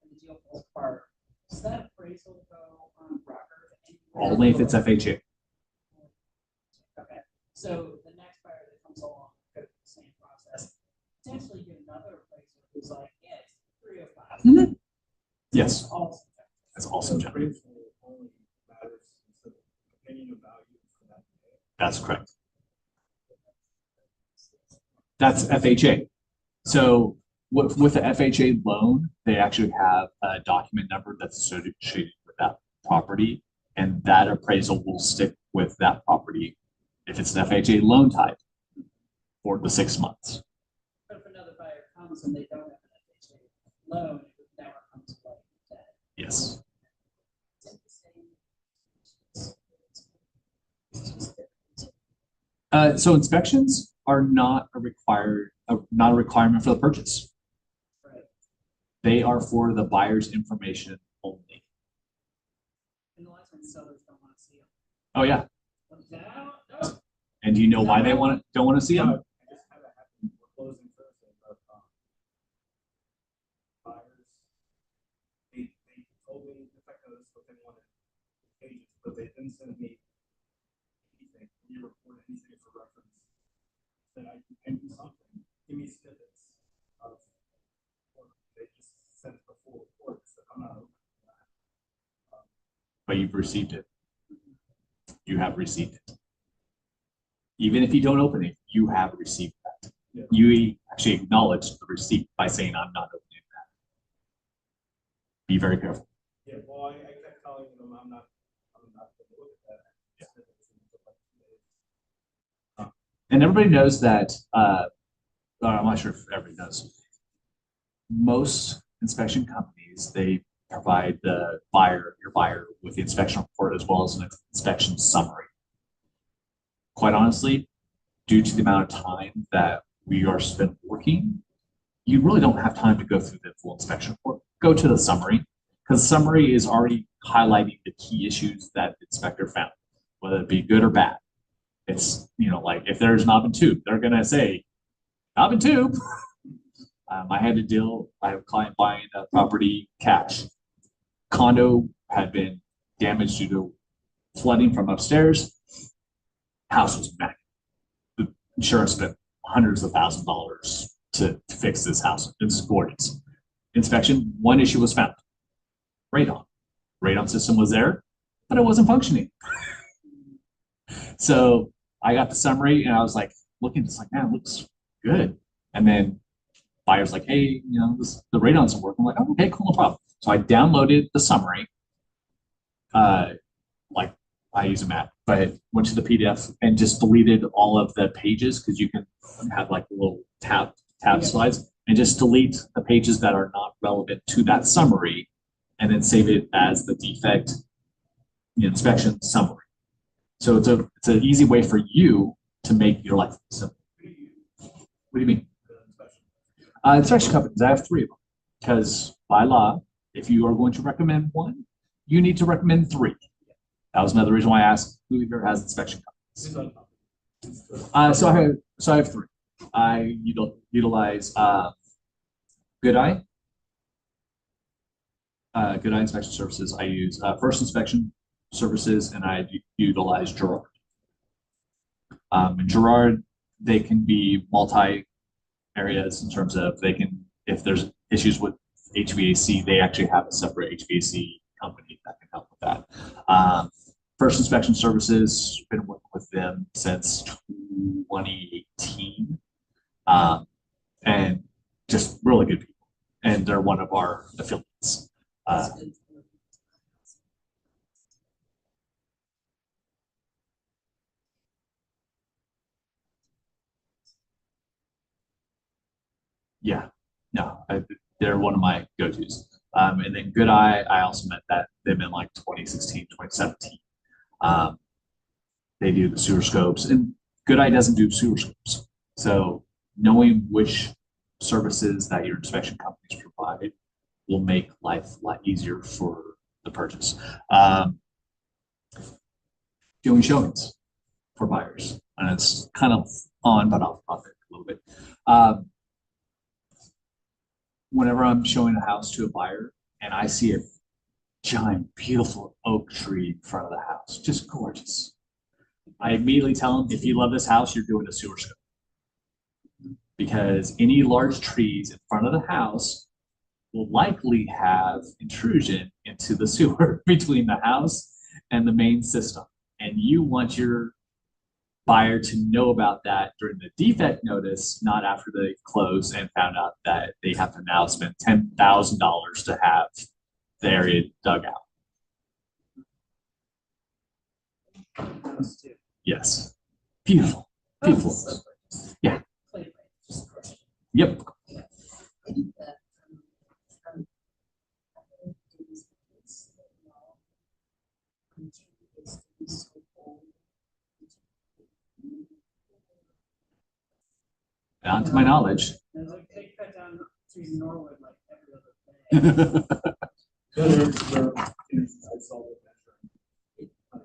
Speaker 4: and the deal falls apart, does that appraisal go on record?
Speaker 3: Only if it's FHA.
Speaker 4: Okay, so the next buyer that comes along goes through the same process, potentially get another appraiser who's like, yeah, it's 305.
Speaker 3: Mhm. Yes,
Speaker 4: That's awesome.
Speaker 3: that's awesome, John.
Speaker 2: Appraisal only matters since the opinion of value for that day.
Speaker 3: That's correct. That's FHA. So with the FHA loan, they actually have a document number that's associated with that property, and that appraisal will stick with that property if it's an FHA loan type for the 6 months.
Speaker 4: But if another buyer comes and they don't have an FHA loan,
Speaker 3: Yes. So inspections are not not a requirement for the purchase.
Speaker 4: Right.
Speaker 3: They are for the buyer's information only.
Speaker 4: And a lot of times sellers don't want to see them.
Speaker 3: Oh, yeah.
Speaker 4: But that,
Speaker 3: And do you know why they don't want to see them?
Speaker 2: I just had that happen, we're closing Thursday, but, buyers, they told me the fact that what they wanted pages, but they didn't send me anything, any report, anything for reference. That I can do something, give me snippets of, or they just sent the full report, so I'm not open to that.
Speaker 3: But you've received it. You have received it. Even if you don't open it, you have received that.
Speaker 2: Yeah.
Speaker 3: You actually acknowledge the receipt by saying, I'm not opening that. Be very careful.
Speaker 2: Yeah, well, I kept telling them I'm not gonna look at that.
Speaker 3: And everybody knows that, I'm not sure if everybody knows. Most inspection companies, they provide your buyer with the inspection report as well as an inspection summary. Quite honestly, due to the amount of time that we are spent working, you really don't have time to go through the full inspection report. Go to the summary, because the summary is already highlighting the key issues that the inspector found, whether it be good or bad. It's, like if there's knob and tube, they're gonna say, knob and tube. I had I have a client buying a property cash. Condo had been damaged due to flooding from upstairs. House was back. The insurance spent hundreds of thousands of dollars to fix this house. It's gorgeous. Inspection, one issue was found. Radon. Radon system was there, but it wasn't functioning. So I got the summary and I was like, looking, it's like, man, it looks good. And then buyer's like, hey, the radon doesn't work. I'm like, oh, okay, cool, no problem. So I downloaded the summary. Like I use a Mac, but went to the PDF and just deleted all of the pages because you can have like little tab slides and just delete the pages that are not relevant to that summary and then save it as the defect inspection summary. So it's an easy way for you to make your life simple. What do you mean? Inspection companies, I have 3 of them because by law, if you are going to recommend one, you need to recommend 3. That was another reason why I asked who here has inspection companies. So I have 3. I utilize Good Eye Inspection Services. I use First Inspection Services, and I utilize Gerard. In Gerard, they can be multi areas in terms of if there's issues with HVAC, they actually have a separate HVAC company that can help with that. First Inspection Services, been working with them since 2018, and just really good people. And they're one of our affiliates. Yeah, no, they're one of my go-tos. And then Good Eye, I also met them in like 2016, 2017. They do the sewer scopes, and Good Eye doesn't do sewer scopes. So knowing which services that your inspection companies provide will make life a lot easier for the purchase. Doing showings for buyers, and it's kind of on but off topic a little bit. Whenever I'm showing a house to a buyer and I see a giant, beautiful oak tree in front of the house, just gorgeous, I immediately tell them, if you love this house, you're doing a sewer scope. Because any large trees in front of the house will likely have intrusion into the sewer between the house and the main system. And you want your buyer to know about that during the defect notice, not after they close and found out that they have to now spend $10,000 to have the area dug out. Yes. Beautiful. Beautiful. Yeah. Yep. Not to my knowledge.
Speaker 4: And it's like they cut down trees in Norwood like every other day.
Speaker 2: I saw the measure.
Speaker 4: Oh,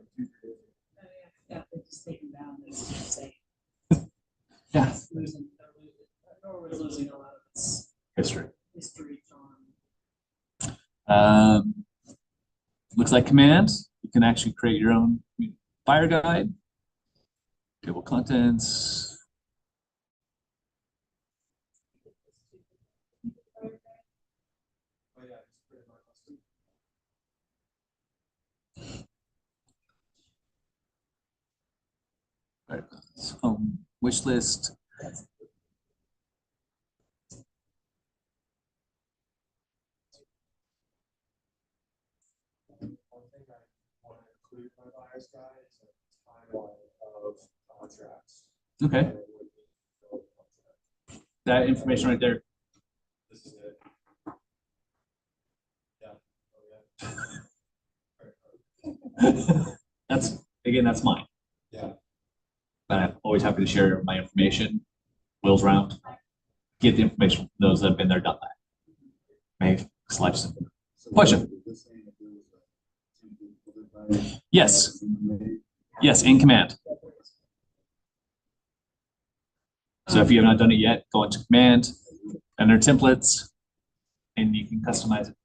Speaker 4: yeah, they just take them down, it's insane.
Speaker 3: Yeah.
Speaker 4: It's losing, Norwood's losing a lot of its
Speaker 3: History.
Speaker 4: history, charm.
Speaker 3: Looks like command. You can actually create your own fire guide. Table contents.
Speaker 2: Oh, yeah, just pretty much.
Speaker 3: Right. So, wish list.
Speaker 6: One thing I want to include in my buyer's guide is a timeline of contracts.
Speaker 3: Okay.
Speaker 6: And what we need to fill the contract.
Speaker 3: That information right there.
Speaker 6: This is it. Yeah. Oh, yeah.
Speaker 3: That's, again, that's mine.
Speaker 6: Yeah.
Speaker 3: But I'm always happy to share my information. Wheels round. Get the information from those that have been there, done that. Make selection.
Speaker 5: So
Speaker 3: Question.
Speaker 5: this thing, if there was a TV for the night,
Speaker 3: Yes,
Speaker 5: made,
Speaker 3: yes, in command. So if you have not done it yet, go into command, under templates, and you can customize it.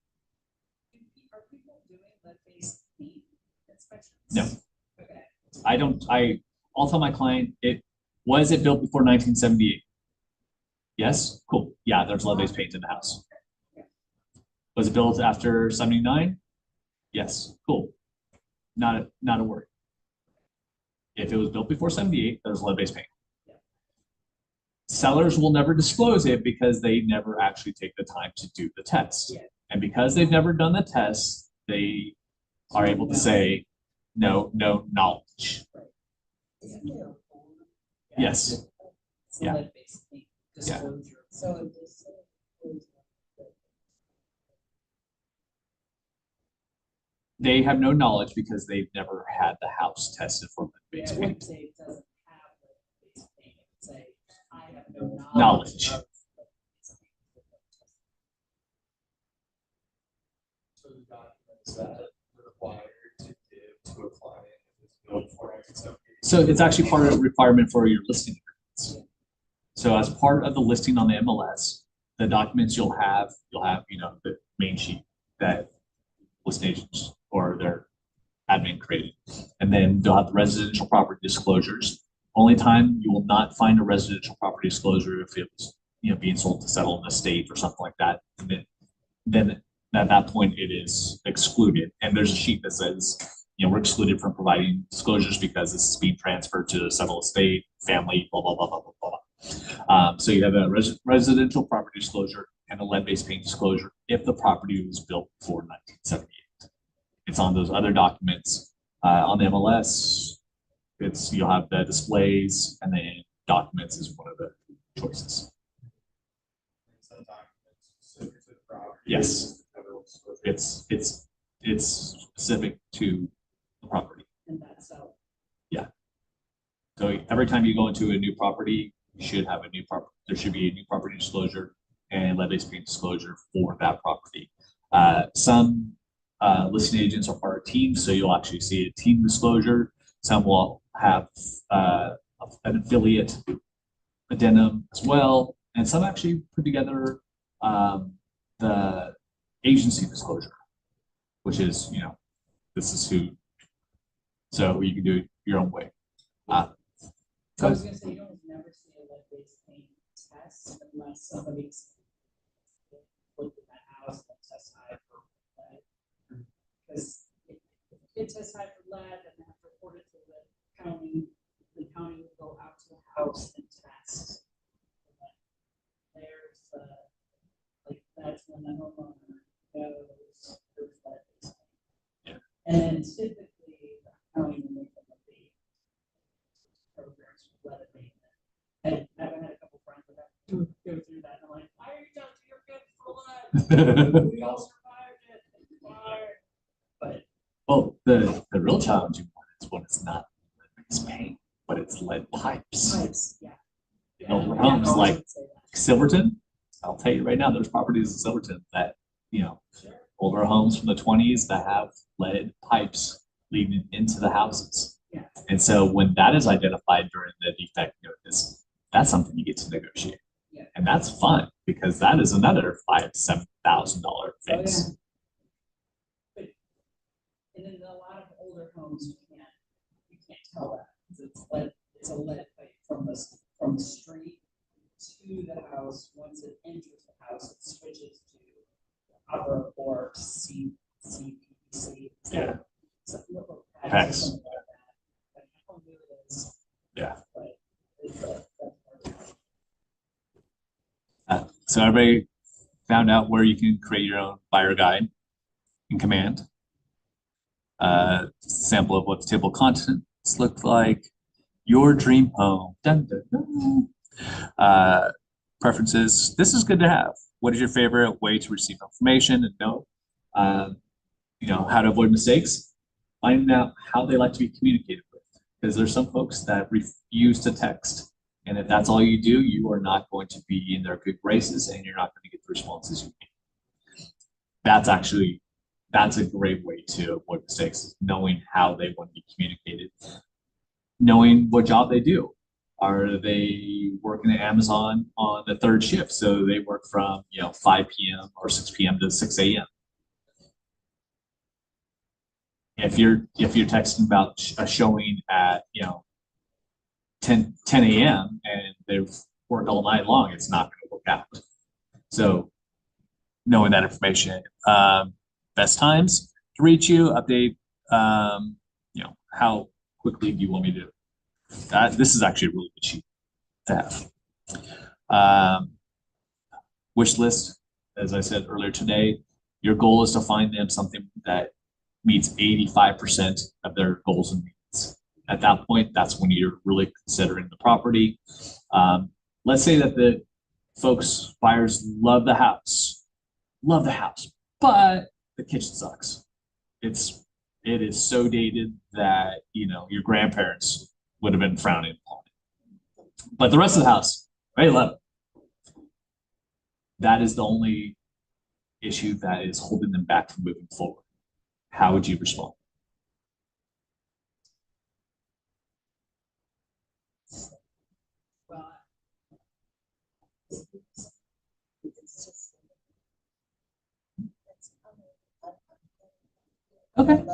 Speaker 4: Are people doing lead-based paint inspections?
Speaker 3: No.
Speaker 4: Okay.
Speaker 3: I'll tell my client, was it built before 1978? Yes, cool. Yeah, there's lead-based paint in the house. Was it built after 79? Yes, cool. Not a worry. If it was built before 78, there's lead-based paint. Sellers will never disclose it because they never actually take the time to do the test.
Speaker 4: Yeah.
Speaker 3: And because they've never done the test, they are able to say, no knowledge. Yes.
Speaker 4: So
Speaker 3: Yeah.
Speaker 4: lead-based paint disclosure. So
Speaker 3: They have no knowledge because they've never had the house tested for
Speaker 4: yeah,
Speaker 3: lead-based
Speaker 4: it
Speaker 3: paint.
Speaker 4: wouldn't say it doesn't have lead-based paint, it would say, I have no
Speaker 3: Knowledge.
Speaker 4: knowledge. of lead-based paint.
Speaker 6: So the documents that are required to give to a client is built for XW.
Speaker 3: So it's actually part of the requirement for your listing agreements. So as part of the listing on the MLS, the documents you'll have, the main sheet that listing agents or their admin created. And then they'll have the residential property disclosures. Only time you will not find a residential property disclosure if it was, being sold to settle an estate or something like that. And then at that point it is excluded. And there's a sheet that says, we're excluded from providing disclosures because this is being transferred to settle estate, family, blah, blah, blah, blah, blah, blah. So you have a residential property disclosure and a lead-based paint disclosure if the property was built before 1978. It's on those other documents. On the MLS, you'll have the displays, and then documents is one of the choices.
Speaker 6: Some documents specific to the property.
Speaker 3: Yes.
Speaker 6: Federal disclosure.
Speaker 3: It's specific to the property.
Speaker 4: And that's so.
Speaker 3: So every time you go into a new property, you should have a new property. There should be a new property disclosure and lead-based paint disclosure for that property. Some listing agents are part of teams, so you'll actually see a team disclosure. Some will have an affiliate addendum as well, and some actually put together the agency disclosure, which is, this is who. So you can do it your own way.
Speaker 4: I was gonna say, you don't never see a lead-based paint test unless somebody's looked at that house and testified for lead. Because if it testified for lead and they have to report it to the county will go out to the house and test. for lead. There's that's when the homeowner goes, there's lead-based paint.
Speaker 3: Yeah.
Speaker 4: And then typically the county will make them a fee. Programs with lead abatement. And I've had a couple friends that have to go through that, and I'm like, why are you testing your kids for lead? We all survived it, fire. But
Speaker 3: Well, the real challenging one is when it's not lead-based paint, but it's lead pipes.
Speaker 4: pipes, yeah. Yeah,
Speaker 3: older
Speaker 4: yeah,
Speaker 3: homes
Speaker 4: no, I
Speaker 3: like
Speaker 4: would say that.
Speaker 3: Silverton. I'll tell you right now, there's properties in Silverton that, you know,
Speaker 4: Sure.
Speaker 3: older homes from the 20s that have lead pipes leading into the houses.
Speaker 4: Yeah.
Speaker 3: And so when that is identified during the defect notice, that's something you get to negotiate.
Speaker 4: Yeah.
Speaker 3: And that's fun because that is another $5,000-7,000
Speaker 4: Oh,
Speaker 3: fix.
Speaker 4: But, and in a lot of older homes, you can't tell that, 'cause it's a lead pipe from the street to the house. Once it enters the house, it switches to upper or CPVC.
Speaker 3: Yeah.
Speaker 4: So little
Speaker 3: PEX.
Speaker 4: pads or something like that. But how new it is.
Speaker 3: Yeah.
Speaker 4: But it's, that's part of it.
Speaker 3: So everybody found out where you can create your own buyer guide in Command. Sample of what the table of contents look like. Your dream home. Dun, dun, dun. Preferences. This is good to have. What is your favorite way to receive information and know? How to avoid mistakes. Finding out how they like to be communicated with. Because there's some folks that refuse to text. And if that's all you do, you are not going to be in their good graces and you're not going to get the responses you need. That's a great way to avoid mistakes, is knowing how they want to be communicated. Knowing what job they do. Are they working at Amazon on the third shift? So they work from 5 p.m. or 6 p.m. to 6 a.m. If you're texting about a showing at 10 a.m. and they've worked all night long, it's not going to work out. So knowing that information, best times to reach you, update, how quickly do you want me to do that? This is actually a really good sheet to have. Wish list, as I said earlier today, your goal is to find them something that meets 85% of their goals and needs. At that point, that's when you're really considering the property. Let's say that the buyers love the house, but the kitchen sucks. It is so dated that your grandparents would have been frowning upon it. But the rest of the house, they love it. That is the only issue that is holding them back from moving forward. How would you respond?
Speaker 4: Well,
Speaker 3: Okay.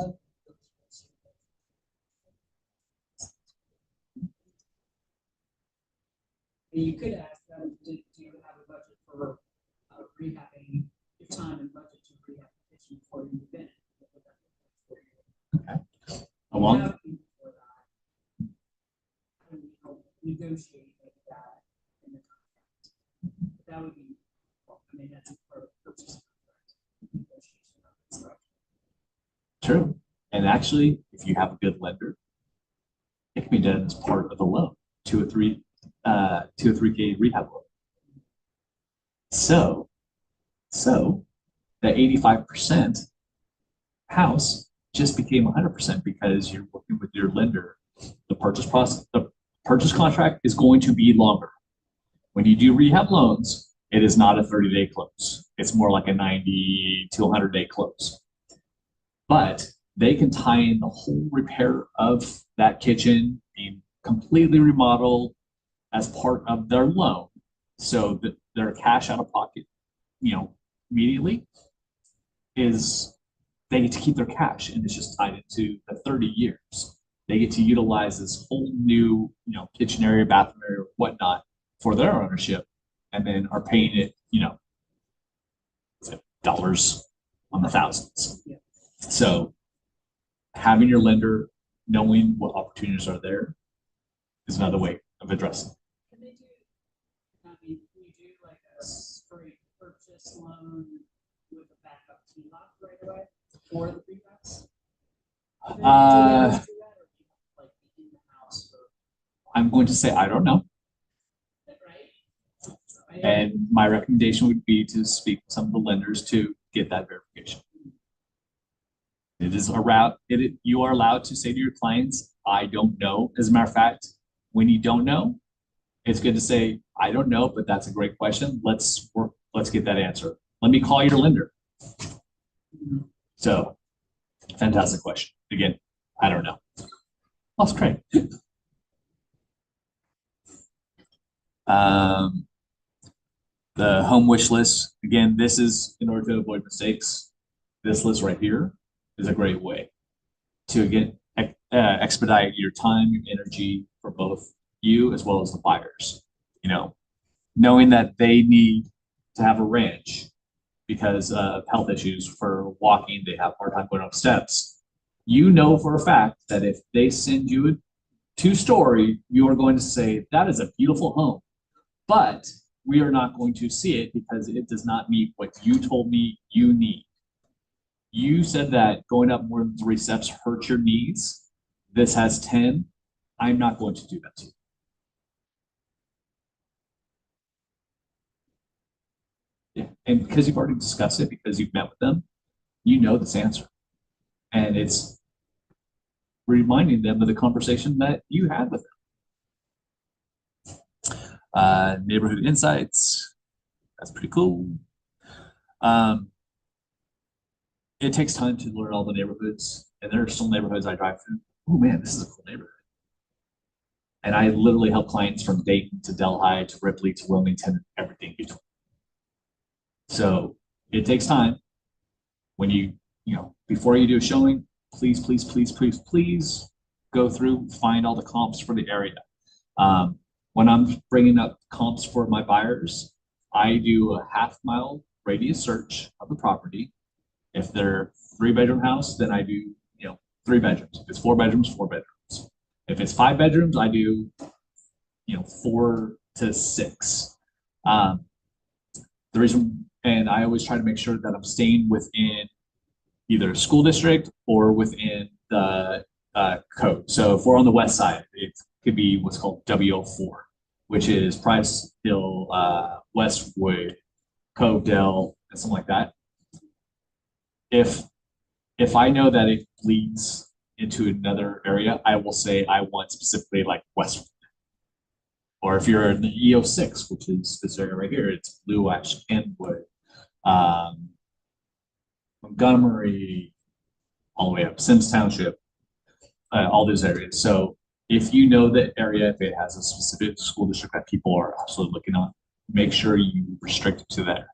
Speaker 4: you could ask them, do you have a budget for rehabbing your time and budget to rehab the kitchen before you move in?
Speaker 3: Along.
Speaker 4: That would be for that. And we help negotiate like that in the contract. That would be, that's a part of the purchase contract. Negotiation of construction.
Speaker 3: True. And actually, if you have a good lender, it can be done as part of the loan, 2 or 3K rehab loan. So the 85% house just became 100% because you're working with your lender. The purchase contract is going to be longer. When you do rehab loans, it is not a 30-day close. It's more like a 90 to 100-day close. But they can tie in the whole repair of that kitchen, being completely remodeled as part of their loan, so that their cash out of pocket, immediately is they get to keep their cash, and it's just tied into the 30 years. They get to utilize this whole new, kitchen area, bathroom area, whatnot for their ownership, and then are paying it, dollars on the thousands.
Speaker 4: Yeah.
Speaker 3: So having your lender, knowing what opportunities are there, is another way of addressing.
Speaker 4: Can you do like a straight purchase loan with a backup HELOC right away for the rehabs?
Speaker 3: I'm going to say I don't know.
Speaker 4: Right?
Speaker 3: And my recommendation would be to speak with some of the lenders to get that verification. It is a route. You are allowed to say to your clients, I don't know. As a matter of fact, when you don't know, It's good to say, I don't know, but that's a great question. Let's work, let's get that answer. Let me call your lender. So, fantastic question. Again, I don't know. Lost Craig. The home wish list, again, this is in order to avoid mistakes. This list right here is a great way to again expedite your time, your energy for both you as well as the buyers. You know, knowing that they need to have a ranch because of health issues for walking, they have a hard time going up steps. You know for a fact that if they send you a two-story, you are going to say, that is a beautiful home. But we are not going to see it because it does not meet what you told me you need. You said that going up more than 3 steps hurts your knees. This has 10. I'm not going to do that to you. Yeah, and because you've already discussed it, because you've met with them, you know this answer. And it's reminding them of the conversation that you had with them. Neighborhood insights, that's pretty cool. It takes time to learn all the neighborhoods, and there are some neighborhoods I drive through. Oh man, this is a cool neighborhood. And I literally help clients from Dayton to Delhi to Ripley to Wilmington, everything between. So it takes time. When you know, before you do a showing, please go through, find all the comps for the area. When I'm bringing up comps for my buyers, I do a half-mile radius search of the property. If they're 3-bedroom house, then I do, 3 bedrooms. If it's 4 bedrooms, 4 bedrooms. If it's 5 bedrooms, I do, 4 to 6. The reason, and I always try to make sure that I'm staying within either a school district or within the code. So if we're on the west side, it could be what's called W04, which is Price Hill, Westwood, Covedale, and something like that. If I know that it leads into another area, I will say I want specifically like Westwood. Or if you're in the E06, which is this area right here, it's Blue Ash, Kenwood, Montgomery, all the way up, Sims Township, all those areas. So if you know the area, if it has a specific school district that people are absolutely looking on, make sure you restrict it to there.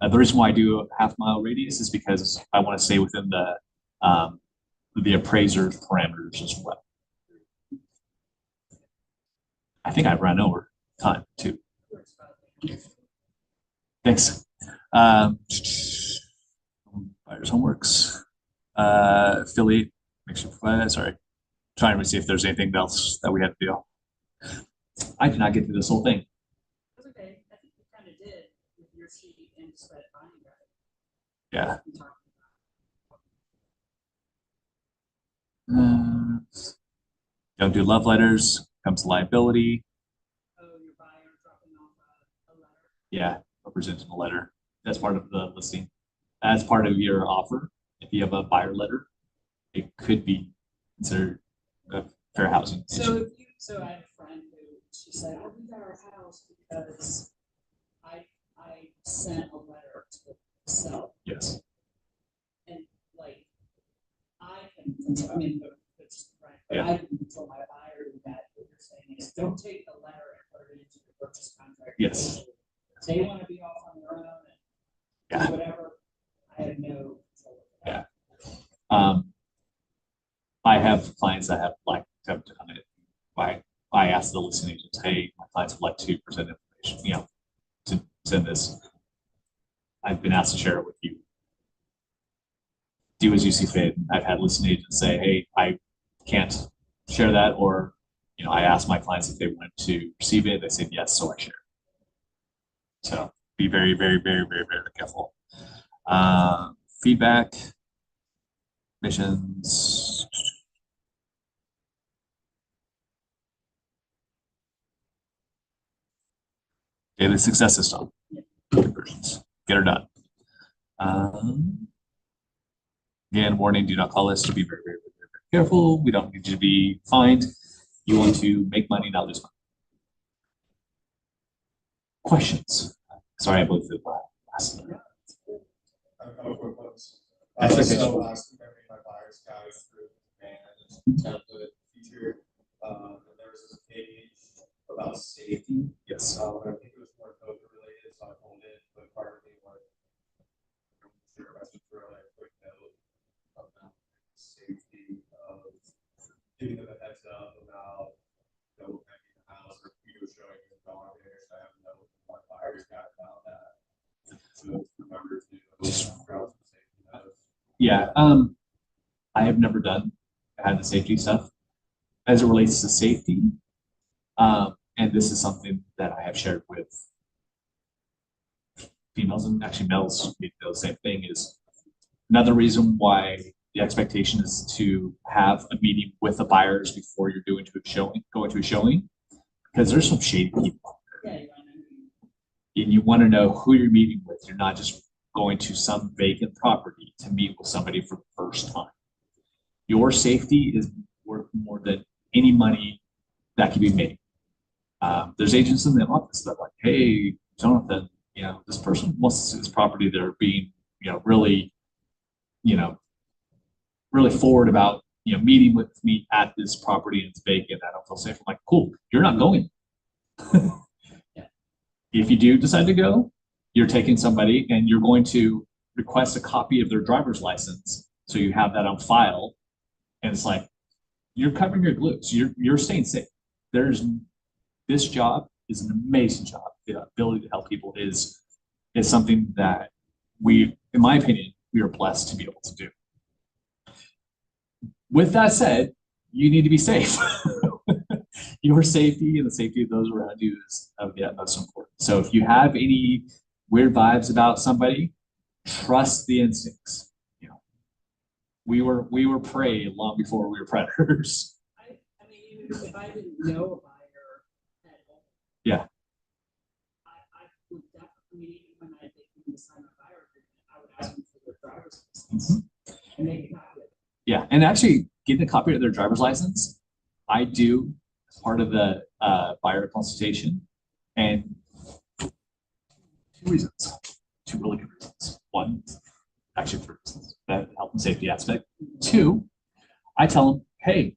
Speaker 3: The reason why I do a half-mile radius is because I want to stay within the appraiser's parameters as well. I think I've run over time too. Thanks. Buyer's homeworks. Affiliate, make sure provide that. Sorry. Trying to see if there's anything else that we have to do. I did not get through this whole thing.
Speaker 4: That's okay. I think you kind of did with your sheet and spread buying guide.
Speaker 3: Yeah. Don't do love letters. Comes liability.
Speaker 4: Oh, your buyer dropping off a letter.
Speaker 3: Yeah, representing a letter. That's part of the listing. As part of your offer, if you have a buyer letter, it could be considered a fair housing issue.
Speaker 4: So I had a friend who she said, I leave our house because I sent a letter to the seller.
Speaker 3: Yes.
Speaker 4: And like I can it's right, but
Speaker 3: Yeah.
Speaker 4: I can tell my buyer that what you're saying is don't take the letter and put it into the purchase contract.
Speaker 3: Yes.
Speaker 4: They want to be off on their own and
Speaker 3: Yeah.
Speaker 4: do whatever. I have no control over that.
Speaker 3: Yeah. I have clients that have like to come in. I ask the listing agents, hey, my clients would like to present information, to send this. I've been asked to share it with you. Do as you see fit. I've had listing agents say, hey, I can't share that, or I asked my clients if they wanted to receive it. They said yes, so I share. So be very, very, very, very, very careful. Feedback, missions. Daily success system. Conversions. Get her done. Again, warning, do not call us to be very, very, very, very careful. We don't need you to be fined. You want to make money, not lose money. Questions? Sorry, I believe the last.
Speaker 6: I have a couple quick ones.
Speaker 3: Expectation.
Speaker 6: Comparing my buyer's guide through and template feature, and there was a page about safety.
Speaker 3: Yes.
Speaker 6: But I think it was more COVID related, so I pulled it, but part of me was, I'm sure I should throw like a quick note about safety of giving them a heads up about, emptying the house or showing the dog there, so I have to know what buyer's got about that. So remember to browse the safety notes.
Speaker 3: Yeah, I have never had the safety stuff as it relates to safety. And this is something that I have shared with females and actually males, the same thing is another reason why the expectation is to have a meeting with the buyers before you're going to a showing, because there's some shady people.
Speaker 4: Yeah,
Speaker 3: And you want to know who you're meeting with. You're not just going to some vacant property to meet with somebody for the first time. Your safety is worth more than any money that can be made. There's agents in the office that are like, hey, Jonathan, this person wants to see this property. They're being, really, really forward about, meeting with me at this property and it's vacant. I don't feel safe. I'm like, cool, you're not going. If you do decide to go, you're taking somebody and you're going to request a copy of their driver's license. So you have that on file. And it's like, you're covering your glutes. You're staying safe. This job is an amazing job. The ability to help people is something that in my opinion, we are blessed to be able to do. With that said, you need to be safe. Your safety and the safety of those around you is of the utmost important. So if you have any weird vibes about somebody, trust the instincts. We were prey long before we were predators.
Speaker 4: I mean, even if I didn't know a buyer at all.
Speaker 3: Yeah.
Speaker 4: I would definitely, when I think we sign a buyer agreement, I would ask them for their driver's license and make a copy of it.
Speaker 3: Yeah, and actually getting a copy of their driver's license, I do as part of the buyer consultation, and two really good reasons. One, actually 3 reasons, the health and safety aspect. 2, I tell them, hey,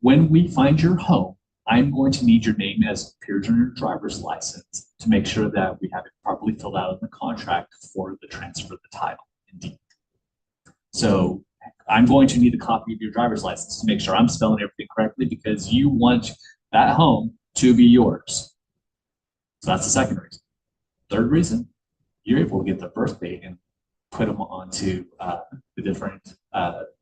Speaker 3: when we find your home, I'm going to need your name as appears on your driver's license to make sure that we have it properly filled out in the contract for the transfer of the title. Indeed. So I'm going to need a copy of your driver's license to make sure I'm spelling everything correctly because you want that home to be yours. So that's the second reason. Third reason, you're able to get their birth date and put them onto the different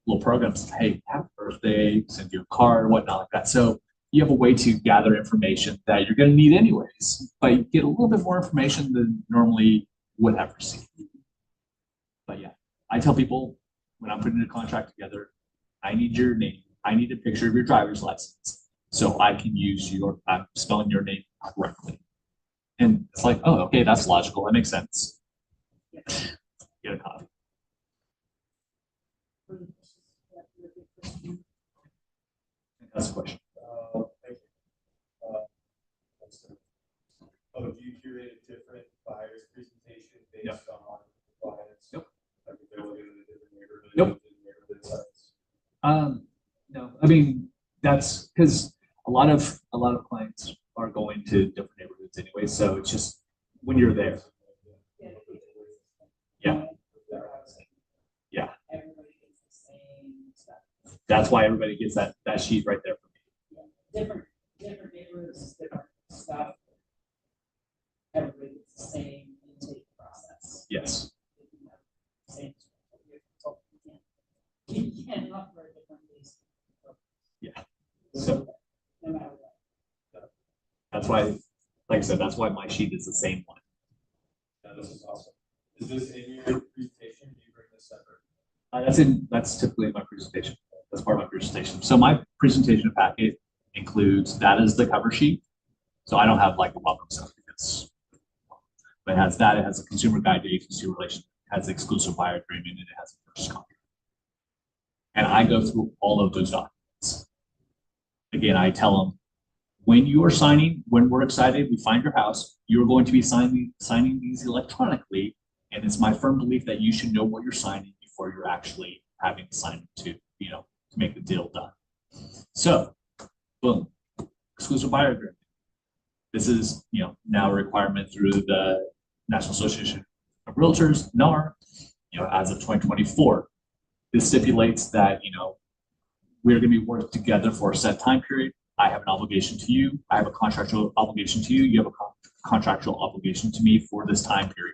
Speaker 3: little programs. Hey, happy birthday, send you a card, whatnot like that. So you have a way to gather information that you're going to need anyways, but you get a little bit more information than normally would have received. But yeah, I tell people when I'm putting a contract together, I need your name. I need a picture of your driver's license so I can use I'm spelling your name correctly. And it's like, oh, okay, that's logical. That makes sense. Get a copy. That's a question.
Speaker 6: Thank you. Do you curate a different buyer's presentation based
Speaker 3: Yep.
Speaker 6: on clients?
Speaker 3: Yep.
Speaker 6: Like if they're looking at a different neighborhood?
Speaker 3: Nope.
Speaker 6: different neighborhood size?
Speaker 3: No, I mean, that's because a lot of clients are going to different neighborhoods anyway. So it's just when you're there. Yeah. Yeah.
Speaker 4: Everybody gets the same stuff.
Speaker 3: That's why everybody gets that sheet right there for me.
Speaker 4: Different neighborhoods, different stuff. Everybody gets the same intake process.
Speaker 3: Yes.
Speaker 4: Same. You can't offer different ways.
Speaker 3: Yeah. So
Speaker 4: No matter what.
Speaker 3: that's why, like I said, that's why my sheet is the same one.
Speaker 6: Yeah, this is awesome. Is this in your presentation? Do you bring this separate?
Speaker 3: That's typically in my presentation. That's part of my presentation. So my presentation packet includes that as the cover sheet. So I don't have like a welcome stuff because but it has that. It has a consumer guide to agency relation. It has the exclusive buyer agreement, and it has a purchase contract. And I go through all of those documents. Again, I tell them when you are signing, when we're excited, we find your house, you're going to be signing these electronically. And it's my firm belief that you should know what you're signing before you're actually having to sign it to, to make the deal done. So, boom, exclusive buyer agreement. This is, now a requirement through the National Association of Realtors, NAR, as of 2024. This stipulates that, we're going to be working together for a set time period. I have an obligation to you. I have a contractual obligation to you. You have a contractual obligation to me for this time period.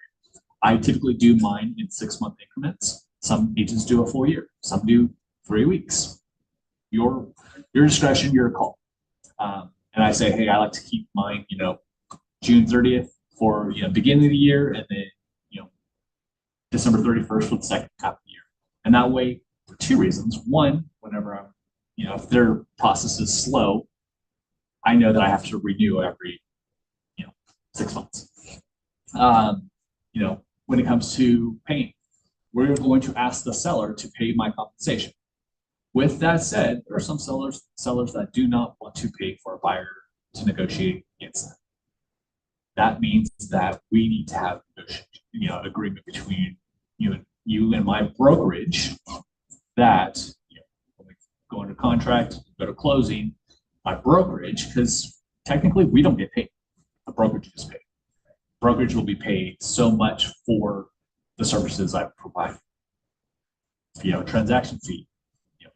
Speaker 3: I typically do mine in 6-month increments. Some agents do a full year. Some do 3 weeks. Your discretion, your call. And I say, hey, I like to keep mine, June 30th for, beginning of the year, and then, December 31st for the second half of the year. And that way, for 2 reasons. One, whenever I'm, if their process is slow, I know that I have to renew every, 6 months. When it comes to paying, we're going to ask the seller to pay my compensation. With that said, there are some sellers that do not want to pay for a buyer to negotiate against them. That means that we need to have agreement between you and my brokerage that when we go into contract, go to closing, my brokerage, because technically we don't get paid. The brokerage is paid. Brokerage will be paid so much for the services I provide. Transaction fee.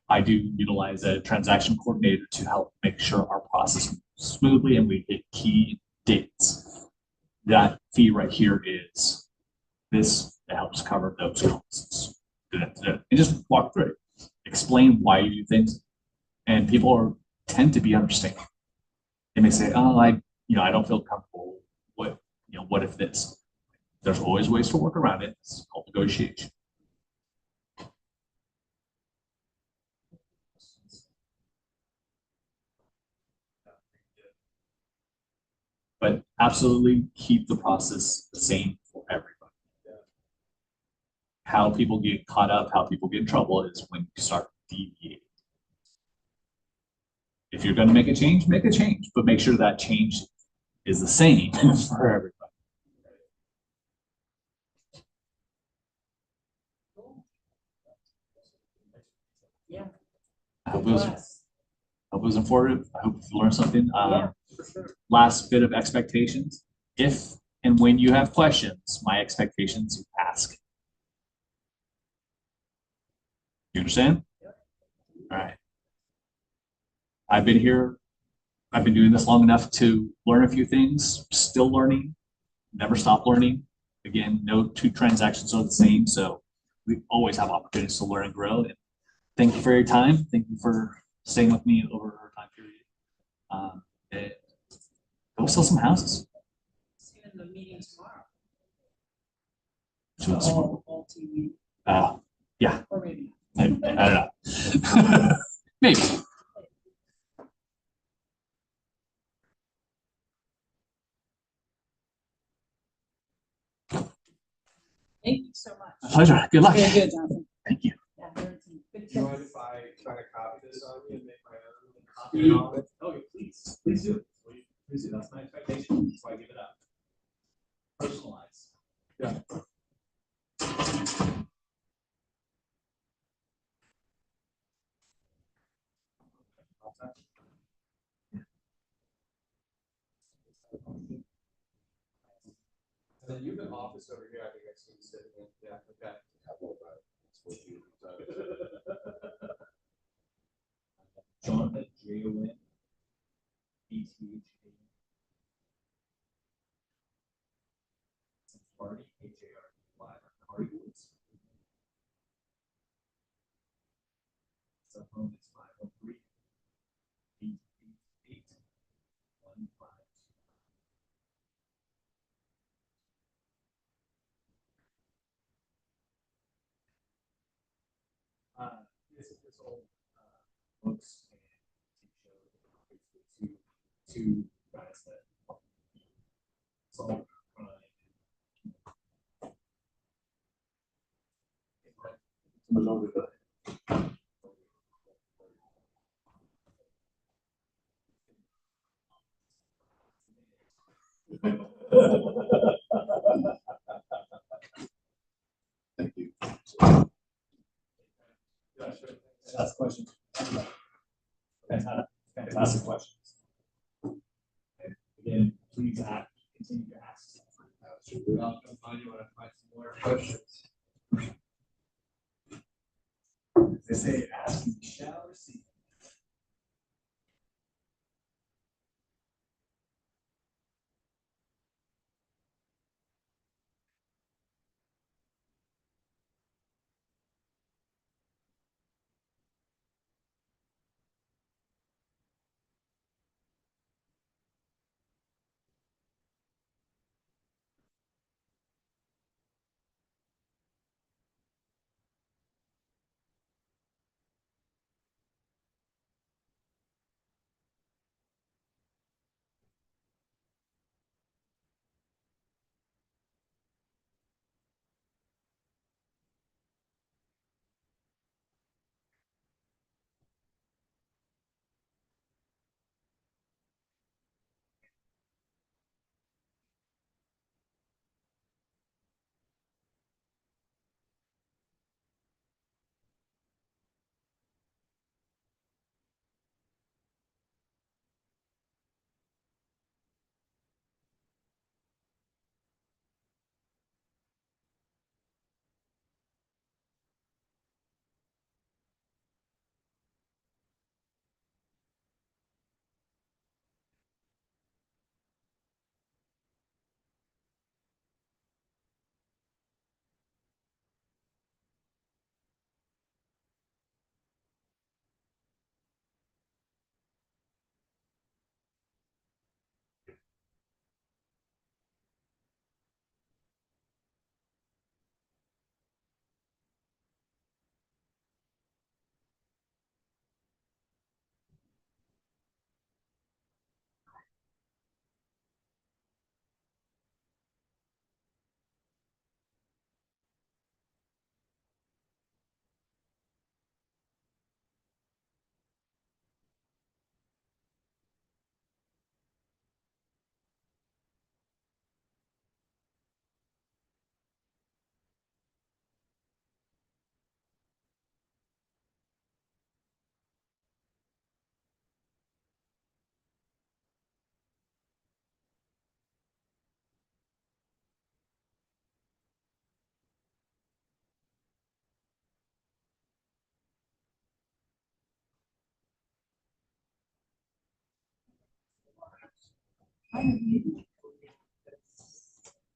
Speaker 3: I do utilize a transaction coordinator to help make sure our process moves smoothly and we hit key dates. That fee right here is this that helps cover those costs. And just walk through it. Explain why you do things. And people tend to be understanding. They may say, oh, I don't feel comfortable. What if this? There's always ways to work around it. It's called negotiation. But absolutely keep the process the same for everybody. How people get caught up, how people get in trouble is when you start deviating. If you're going to make a change, but make sure that change is the same for everybody.
Speaker 4: Yeah.
Speaker 3: I hope it was informative. I hope you learned something.
Speaker 4: Yeah, for sure.
Speaker 3: Last bit of expectations. If and when you have questions, my expectations, you ask. You understand?
Speaker 4: Yep.
Speaker 3: All right. I've been doing this long enough to learn a few things, still learning, never stop learning. Again, no 2 transactions are the same, so we always have opportunities to learn and grow. And thank you for your time. Thank you for staying with me over our time period. And go sell some houses.
Speaker 4: See you in the meeting tomorrow.
Speaker 3: So it's,
Speaker 4: All TV,
Speaker 3: yeah,
Speaker 4: or maybe.
Speaker 3: I don't know. Maybe.
Speaker 4: Thank you so much.
Speaker 3: Pleasure. Good luck.
Speaker 4: Very good, Jonathan.
Speaker 3: Thank you.
Speaker 4: Yeah, there are some good
Speaker 6: Do you mind
Speaker 4: tips.
Speaker 6: if I try to copy this on you and make my own copy of it?
Speaker 2: Okay, please do. Please do. That's my expectation. That's why I give it up. Personalize.
Speaker 6: Yeah. And then you have an office over here, I think I see you sitting in, yeah, okay.
Speaker 3: Jonathan, J-O-N, E-T-H-A. Hardy, H-A-R-D-Y, Hardy Woods. Cell phone is 503 888 152.
Speaker 2: This old books and TV shows, two guys that solve crime.
Speaker 5: Thank you.
Speaker 3: That's a question. Fantastic questions. Again, please continue to ask.
Speaker 6: I'll come find you when I find some more questions.
Speaker 3: They say, ask and you shall receive.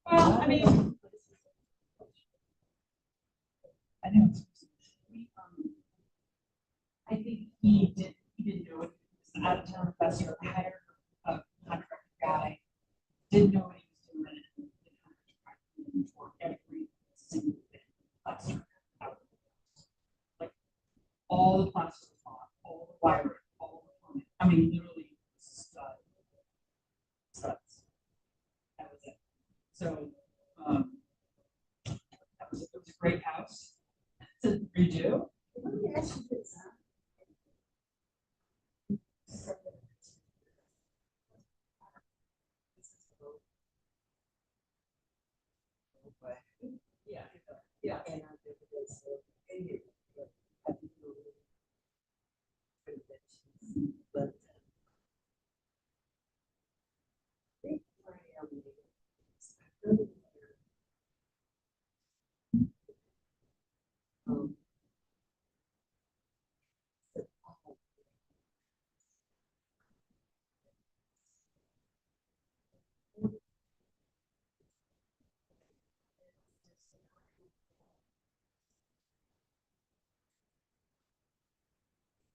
Speaker 4: Well, I mean. I know. I think he didn't know it. He was out of town professor, hired a contractor guy, didn't know what he was doing. And contracted for every single thing. Last year. Like, all the plastic was on, all the wiring, all the plumbing. I mean, literally studs. That was it. So, it was a great house to redo.
Speaker 7: Let me ask you this, huh?
Speaker 4: Yeah.
Speaker 7: Yeah. And I think it is, and you, have to do conventions, but. I think where I am is I really hear,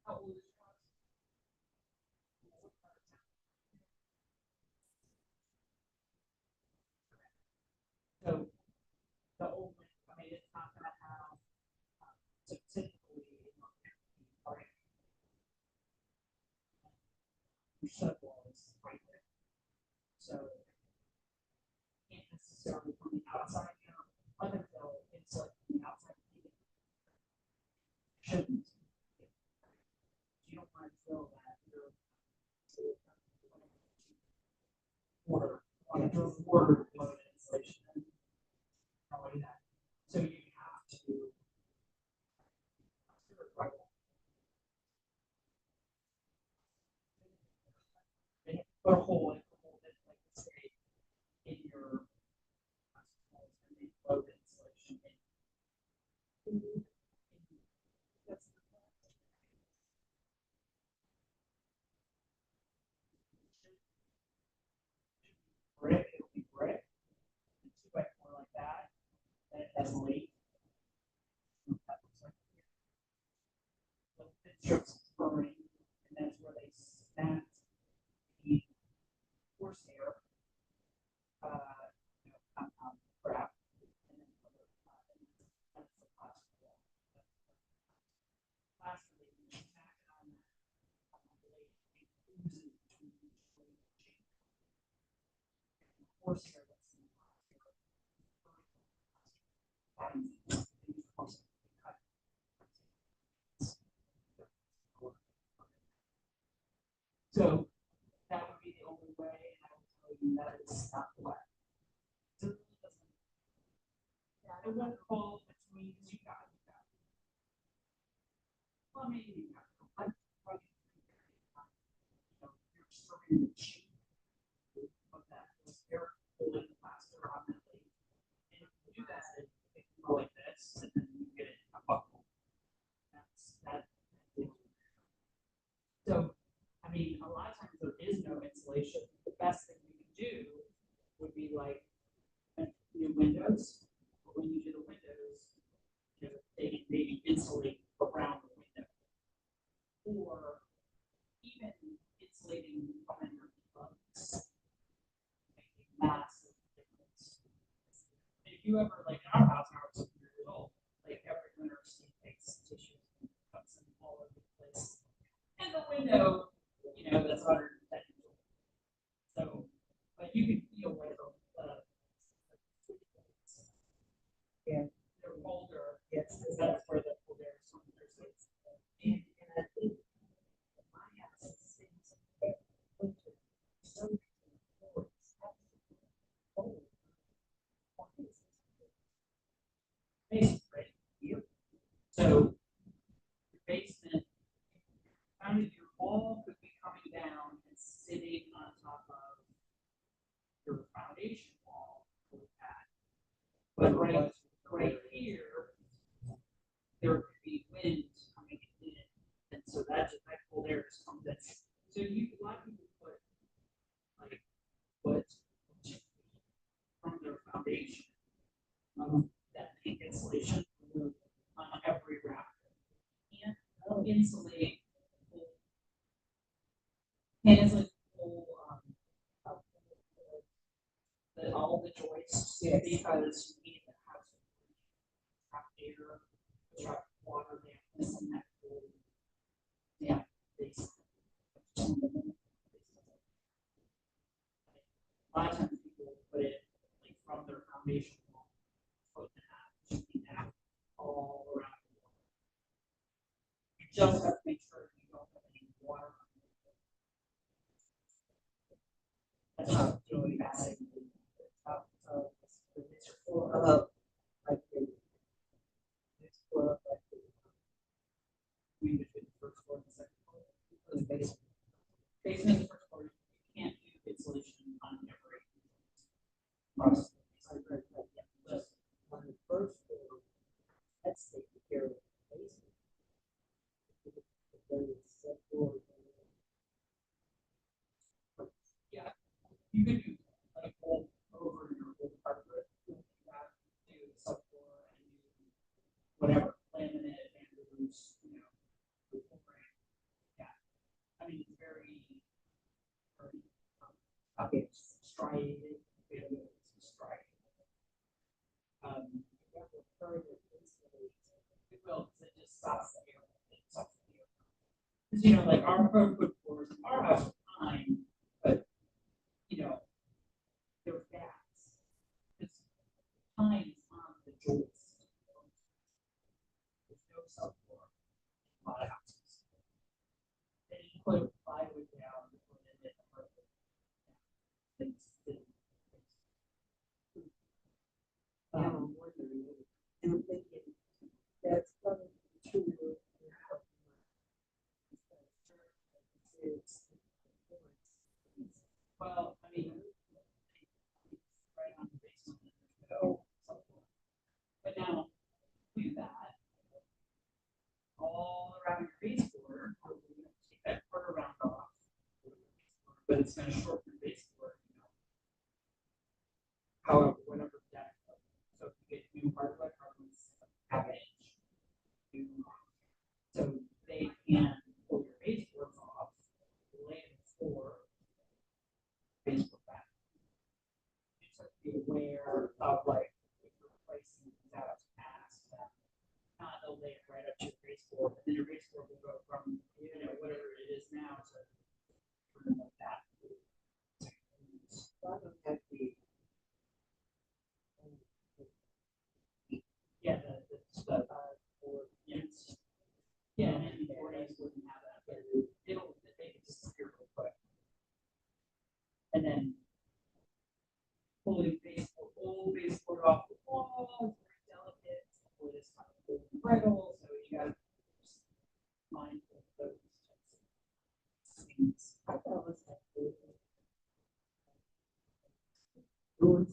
Speaker 4: How old is your house? So the old, I mean, it's not gonna have, so typically. Shed walls right there. So. Can't necessarily from the outside, up until it's like the outside. Shouldn't. You don't want to feel that you're. Or want to afford load insulation. Not only that, so you have to. They put a hole in, like say, in your load insulation. Brick, it'll be brick, and 2x4 like that, and it has a leak. It starts burning, and that's where they snap the horsehair, compound crap, and then that's the plastic wall. Plastic, you tack it on that blade, it oozes between each blade and chain. Horsehair that's in the plastic. So that would be the only way, and I will tell you that is not the way. So it really doesn't. Yeah, it won't fall between, because you got. Plumbing, you got electric, you're serving the cheap of that, was air holding the plaster on that leak. And if you do that, it can go like this, and then you get it a buckle. That's that. So, I mean, a lot of times there is no insulation. The best thing we can do would be like new windows. But when you do the windows, they can maybe insulate around the window. Or even insulating behind your bugs. Making massive difference. If you ever, like in our house, I was 2 years old, like every winter, Steve takes tissues and cuts them all over the place. And the window, that's 110 years old. So, but you can feel where
Speaker 7: Yeah.
Speaker 4: they're older.
Speaker 7: Yes.
Speaker 4: Because that's where the there's some there's
Speaker 7: And I think my house is things that winter, so cold.
Speaker 4: basement, right? Yep. So your basement, kind of your wall could be coming down and sitting on top of your foundation wall with that. But right here, there could be wind coming in, and so that cold air just comes in. So a lot of people put like wood from their foundation, that pink insulation on every rafter. Can't insulate can't insulate whole all the joists,
Speaker 7: Yes.
Speaker 4: because you need to have trap air, trap water dampness in that cold. Yeah, a lot of times people put it like from their foundation wall, put that all around the wall. You just have to make sure you don't have any water. That's not really bad.
Speaker 7: It's for, like it's for, like
Speaker 4: Between the first floor and the second floor. The basement. Basement and first floor, you can't do insulation on every. Cross.
Speaker 7: I read that, but on the first floor, that's taken care of the basement. Then it's set floor.
Speaker 4: Yeah, you could do like whole over your whole carpet, you have to do subfloor and do whatever, laminate, bamboos, yeah. I mean, it's very, striated, striated. It will, because it just stops the air. It stops the air. Because, like our hardwood floors, our house is fine, but, they're gaps. It's pine is on the joist. There's no subfloor in a lot of houses. Then you put plywood down and put it in the hardwood. Things didn't gonna shorten your base for, however, whatever depth. So if you get new hardwood, hardwood's half an inch. So they can pull your baseboards off, lay it for baseboard back. You just have to be aware of like, if you're replacing that past that, not to lay it right up to your baseboard, and then your baseboard will go from, whatever it is now to like that.
Speaker 7: I don't have the.
Speaker 4: Yeah, the, yes. Yeah, and then before days wouldn't have that, but they can disappear real quick. And then pulling baseboard, old baseboard off the wall, it's very delicate, it is kind of old and brittle, so you gotta just mindful of those types of things.
Speaker 7: I thought it was like doors,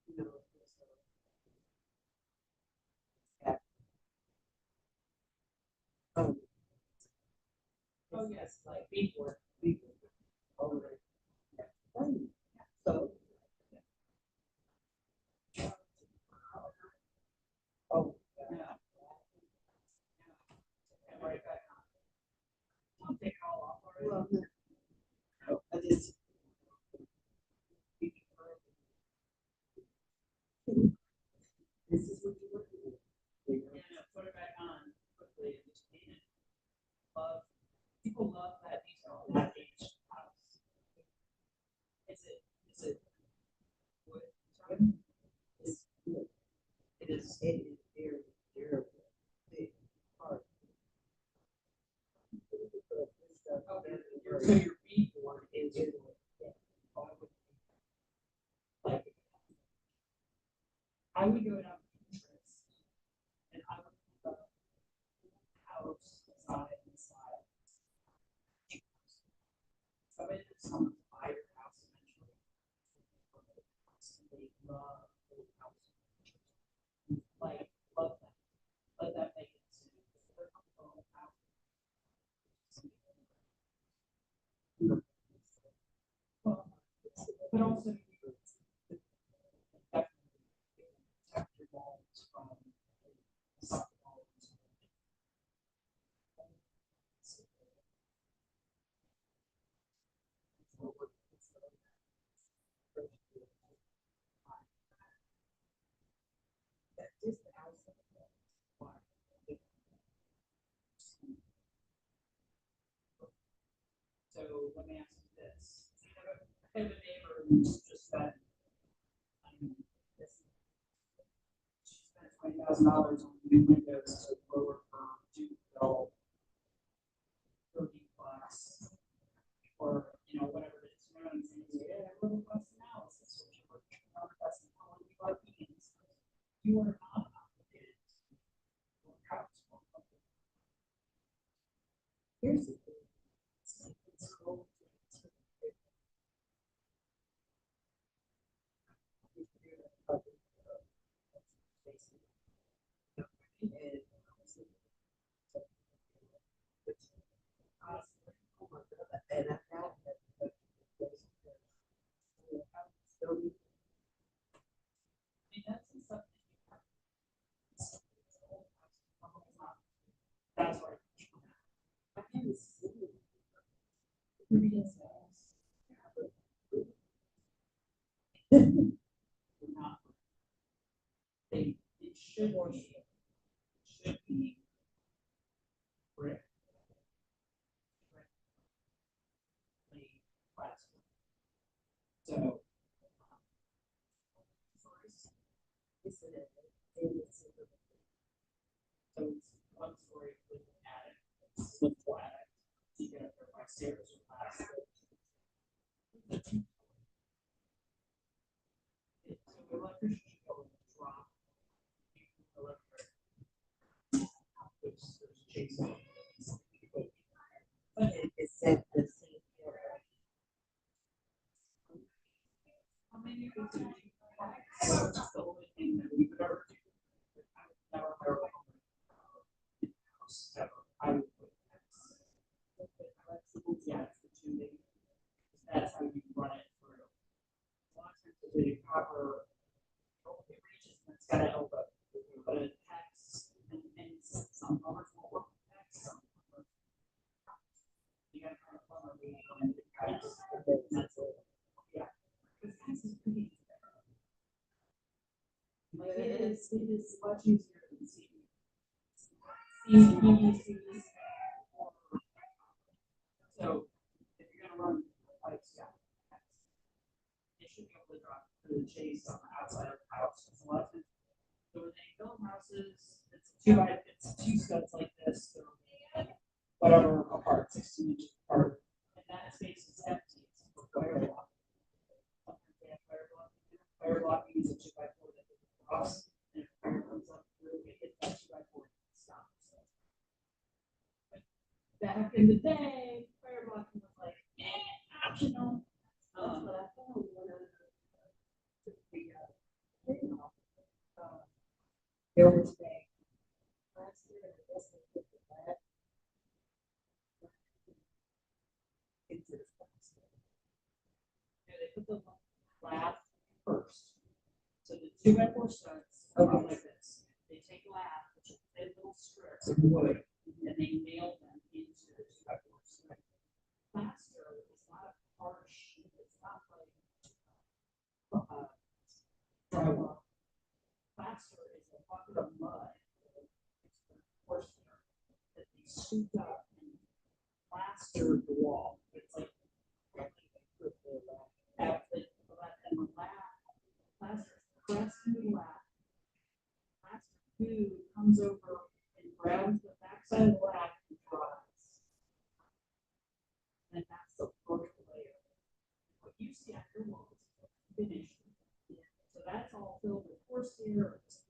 Speaker 7: you know.
Speaker 4: Oh, yes, like beadboard.
Speaker 7: Oh, right. So. Oh,
Speaker 4: Yeah. And right back on. I'll take it all off already.
Speaker 7: well, no, I just. This is what you want to do.
Speaker 4: Yeah, put it back on quickly and just paint it. People love that detail in that age house. Is it wood? Sorry?
Speaker 7: It's good.
Speaker 4: It is.
Speaker 7: It is very durable. Big part.
Speaker 4: So your beadboard is wood. Like, I would go down Pinterest and I would put up house side and side. So I bet someone buy your house eventually. They love old houses. Like, love that. Let that make it. They're comfortable with house. Well, but also protect your walls from soft walls.
Speaker 7: That's just the outside.
Speaker 4: So let me ask you this. I have a neighbor who's just spent, she spent $20,000 on new windows to lower her Duke bill 30 bucks or, whatever it is. You know what I'm saying? So, yeah, I live cost analysis, which are that's how you are being. You are not obligated to work out.
Speaker 7: Here's the thing. It's cold. And I found that.
Speaker 4: I mean, that's the stuff that you have. That's right.
Speaker 7: I haven't seen it.
Speaker 4: Not. It should be brick. Plastic. So.
Speaker 7: It's an
Speaker 4: So it's one story with an attic, it's the attic, you get up there by stairs or plastic. So electrician should go and drop electric. There's Jason.
Speaker 7: But it said the same.
Speaker 4: How many of you do? That's the only thing that we could ever do. Never heard of it. I would put that. Yeah, it's the two big. that's how you run it through. A lot of times the proper, it reaches and it's got an elbow, but it hex and some plumbers will work with hex, some plumbers. You gotta find a plumber who and that's it. Yeah. Because hex is pretty easy. Like it is much easier than CD. So if you're gonna run pipes, yeah. It should be able to drop through the chase on the outside of the house. It's a lot of times. So when they build houses, it's two studs like this, they're whatever apart, 16 inches apart. And that space is empty, it's for fire block. Sometimes they have fire blocking is a 2x4 that goes across, and if fire comes up through, it hits that 2x4 and stops. So. But back in the day, fire blocking was like, optional. But I found one of there was a last year, I guess they put the lead into the glass. They put the glass first. So the 2x4 studs are like this. They take glass, which is thin little strips of wood, and they nail them into the 2x4 stud. Plaster is not harsh. It's not like drywall. Plaster is a bucket of mud. It's coarse that they scoop up and plaster the wall. It's like and the plaster pressed into the lap. Plaster food comes over and grabs the backside of the lap and dries. And that's the first layer. What you see on your walls is finished. So that's all filled with horsehair. It's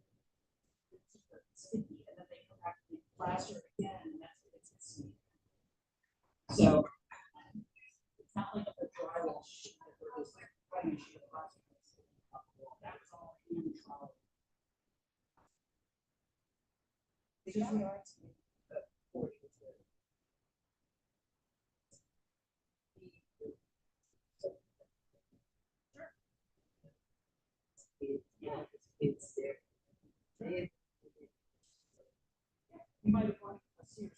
Speaker 4: sticky, and then they come back and plaster it again, and that's what it's sweet. So it's not like a drywall sheet that they're just like cutting a sheet of plastic. That was all in the trial. Because we are to the 40 yeah, it's there. You might have wanted a Sears.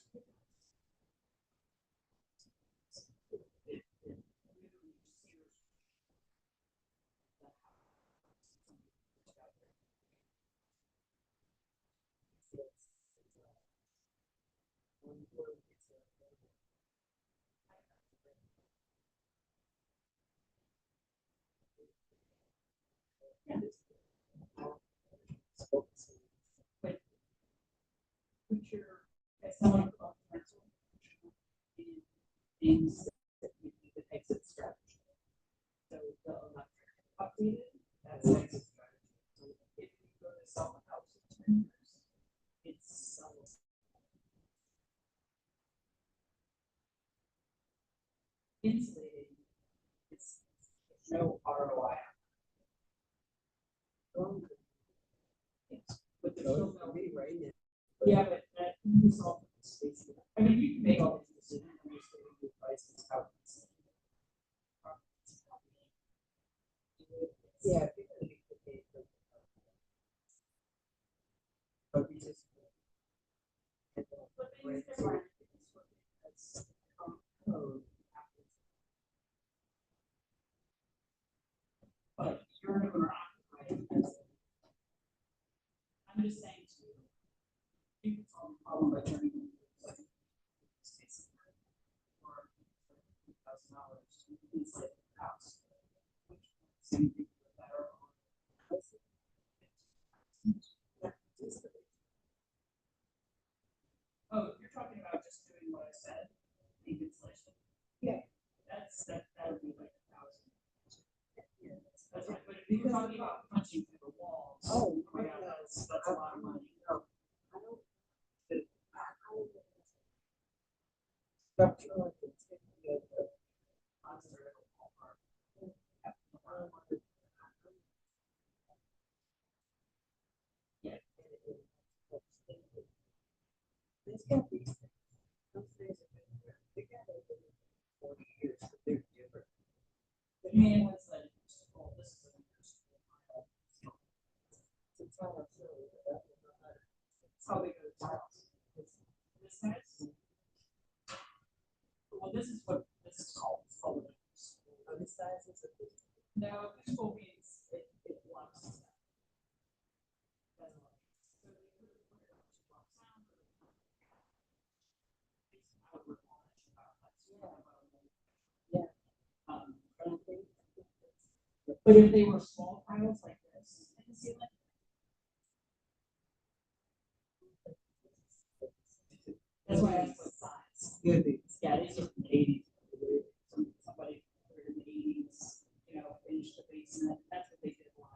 Speaker 4: Picture as someone about things that you need to exit strategy. So the electric updated, that's exit strategy. So if you go to sell a house in 10 years, it's sells. Insulating, it's no ROI. Yes, but there's still no right now. Yeah, but that you solve the space. I mean, you can make all these decisions and you're still going to prices out. Yeah. But we just. But you're going to occupy. I'm just saying to you, you can solve the problem by turning it into space or $1,000 to insulate the house. Same thing for better. Oh, you're talking about just doing what I said, the insulation. Yeah, that would be like 1,000. Yeah, that's right. But if you're talking about punching through the walls, oh yeah, that's a lot of money. No, I don't. Structural yeah. This can't be. Those things have been together for 40 years, but they're different. how big are the tiles? This size? Well, this is what this is called. It's called a nose.
Speaker 7: This size is a big.
Speaker 4: No, fishbowl means it blocks stuff.
Speaker 7: Yeah.
Speaker 4: Um, But if they were small tiles like this, I can see like. That's why I asked what size.
Speaker 7: Good.
Speaker 4: Yeah, these are from the eighties. Somebody put it in the eighties, you know, finished the basement, that's what they did live.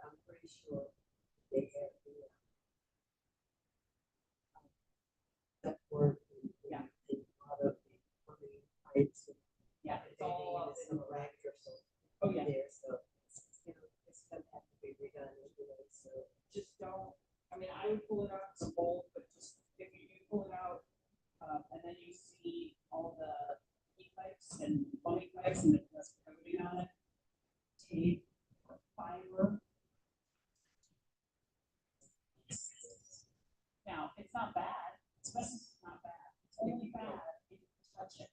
Speaker 7: I'm pretty sure they have the word.
Speaker 4: Yeah.
Speaker 7: A lot of the plumbing pipes.
Speaker 4: Yeah, it's all up in
Speaker 7: Some
Speaker 4: the rack.
Speaker 7: rack or something.
Speaker 4: Oh, yeah,
Speaker 7: There, so, you know, it's gonna have to be redone anyway, so.
Speaker 4: just don't, I mean, I would pull it out as a bolt, but just, if you do pull it out, and then you see all the heat pipes and plumbing pipes and it has coating on it, tape or fiber. Now, it's not bad, asbestos is not bad, it's only bad if you touch it.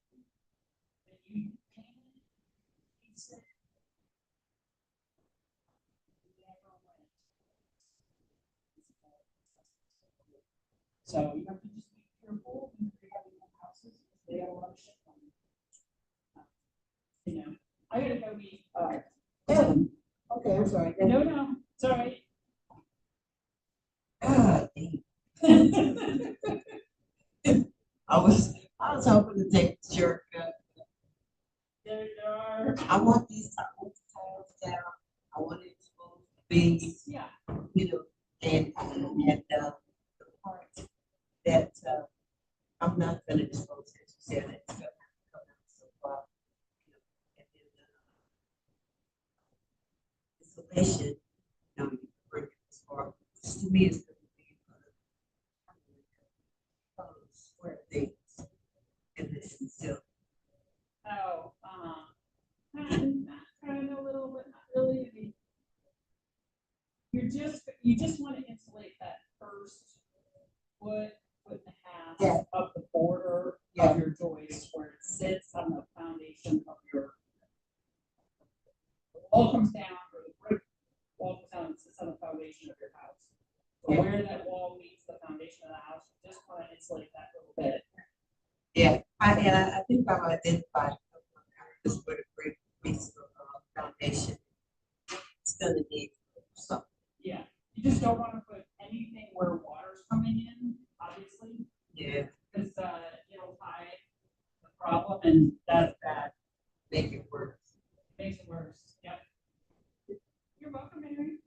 Speaker 4: When you paint it, fix it. You never win. So you have to just be careful when you're having your houses, because they have a lot of shit on them. You know, I gotta go meet,
Speaker 7: Okay, I'm sorry.
Speaker 4: no, sorry.
Speaker 7: God, I was hoping to take the shortcut.
Speaker 4: There you are.
Speaker 7: I want these tiles down. I want it supposed to be,
Speaker 4: Yeah,
Speaker 7: you know, and the part that, I'm not gonna dispose, because you said it's gonna have to come out so far. You know, and then, Installation, you know, you bring it as far, to me, it's gonna be, square things. And this is still,
Speaker 4: oh, kind of a little, but not really. I mean, you just want to insulate that first foot and a half
Speaker 7: Yeah.
Speaker 4: of the border
Speaker 7: Yeah.
Speaker 4: of your joist where it sits on the foundation of your. The wall comes down, or the brick wall comes down and sits on the foundation of your house. So
Speaker 7: Yeah.
Speaker 4: where that wall meets the foundation of the house, you just want to insulate that little bit.
Speaker 7: yeah, I think I've identified this with a great piece of foundation. It's gonna need something.
Speaker 4: Yeah, you just don't want to put anything where water's coming in, obviously,
Speaker 7: Yeah,
Speaker 4: because it'll hide the problem, and that's bad.
Speaker 7: make it work.
Speaker 4: Makes it worse. Yep. You're welcome, Mary.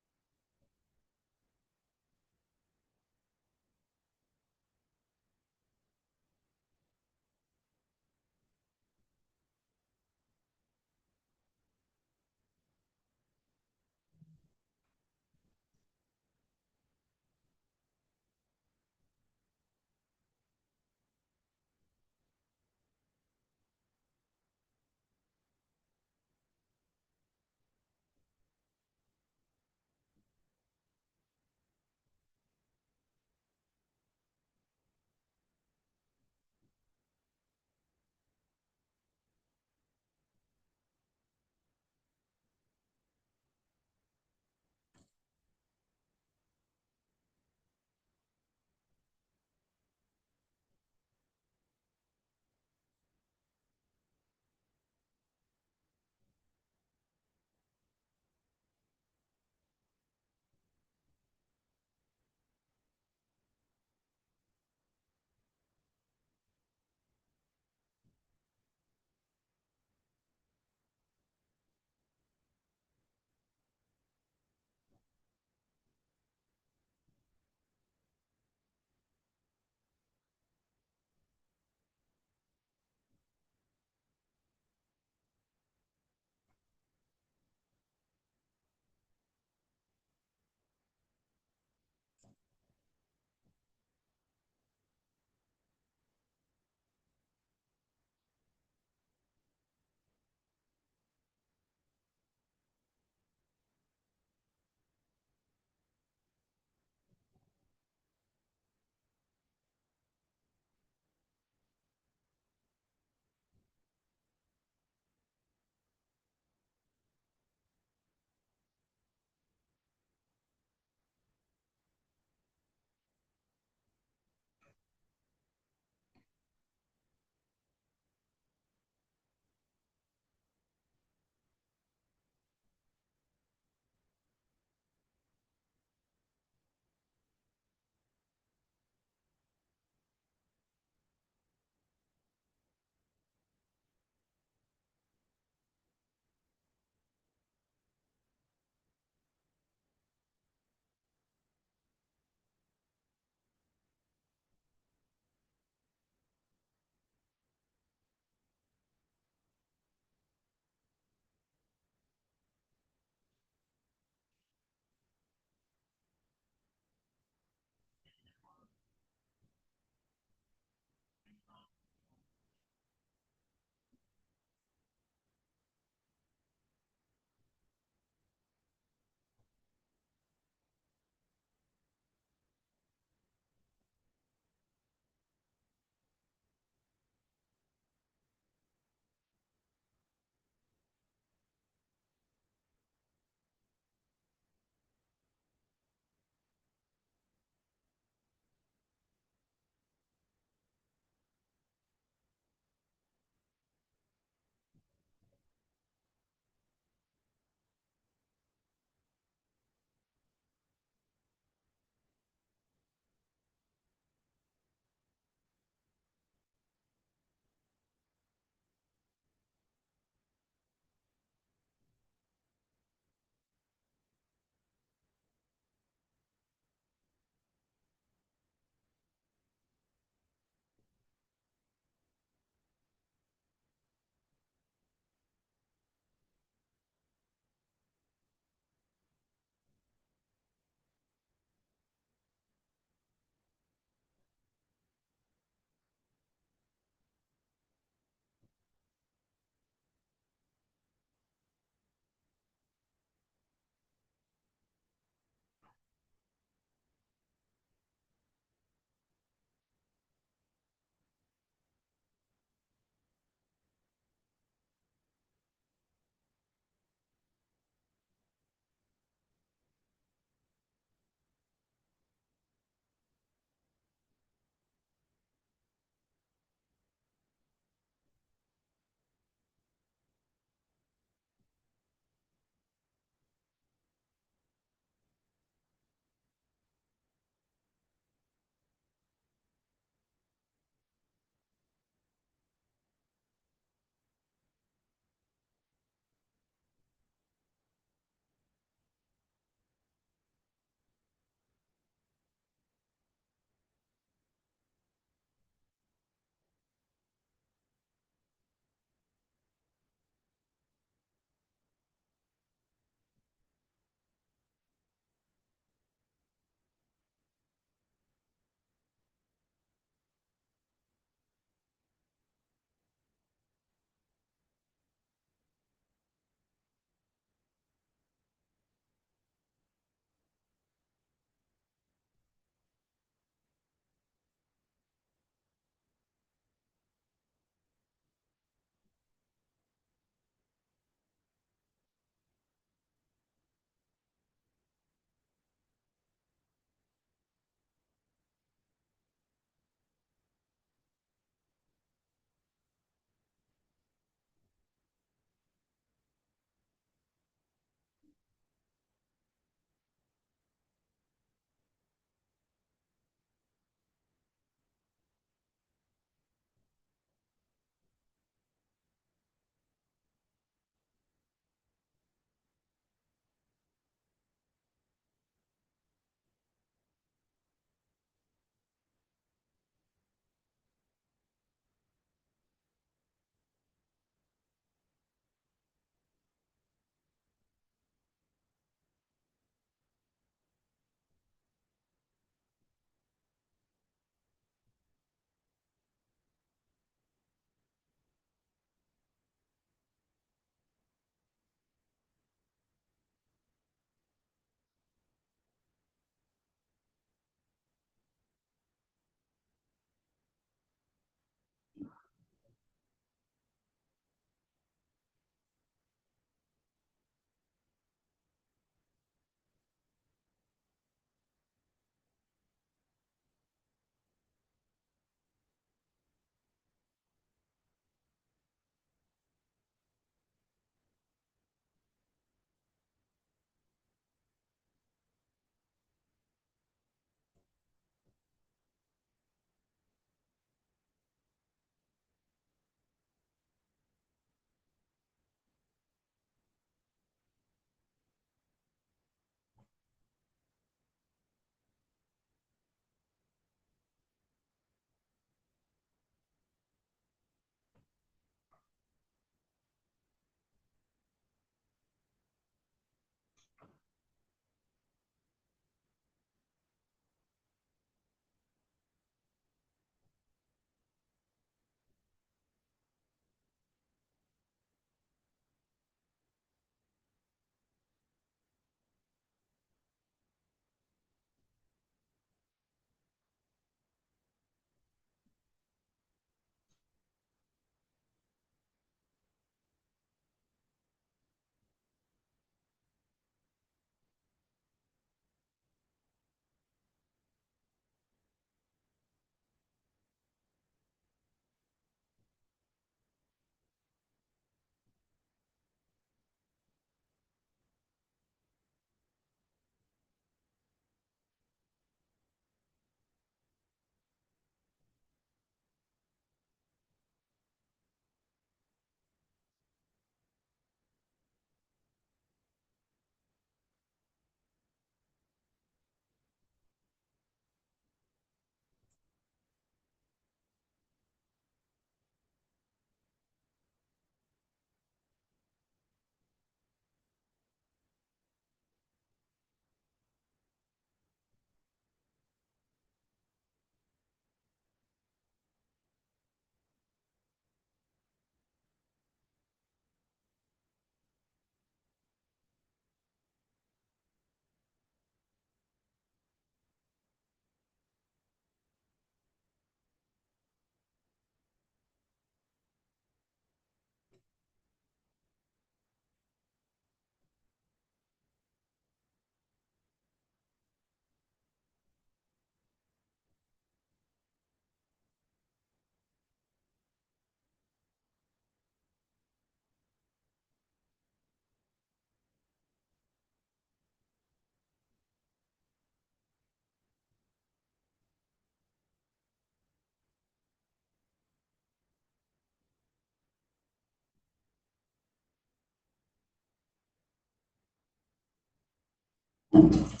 Speaker 5: Thank you.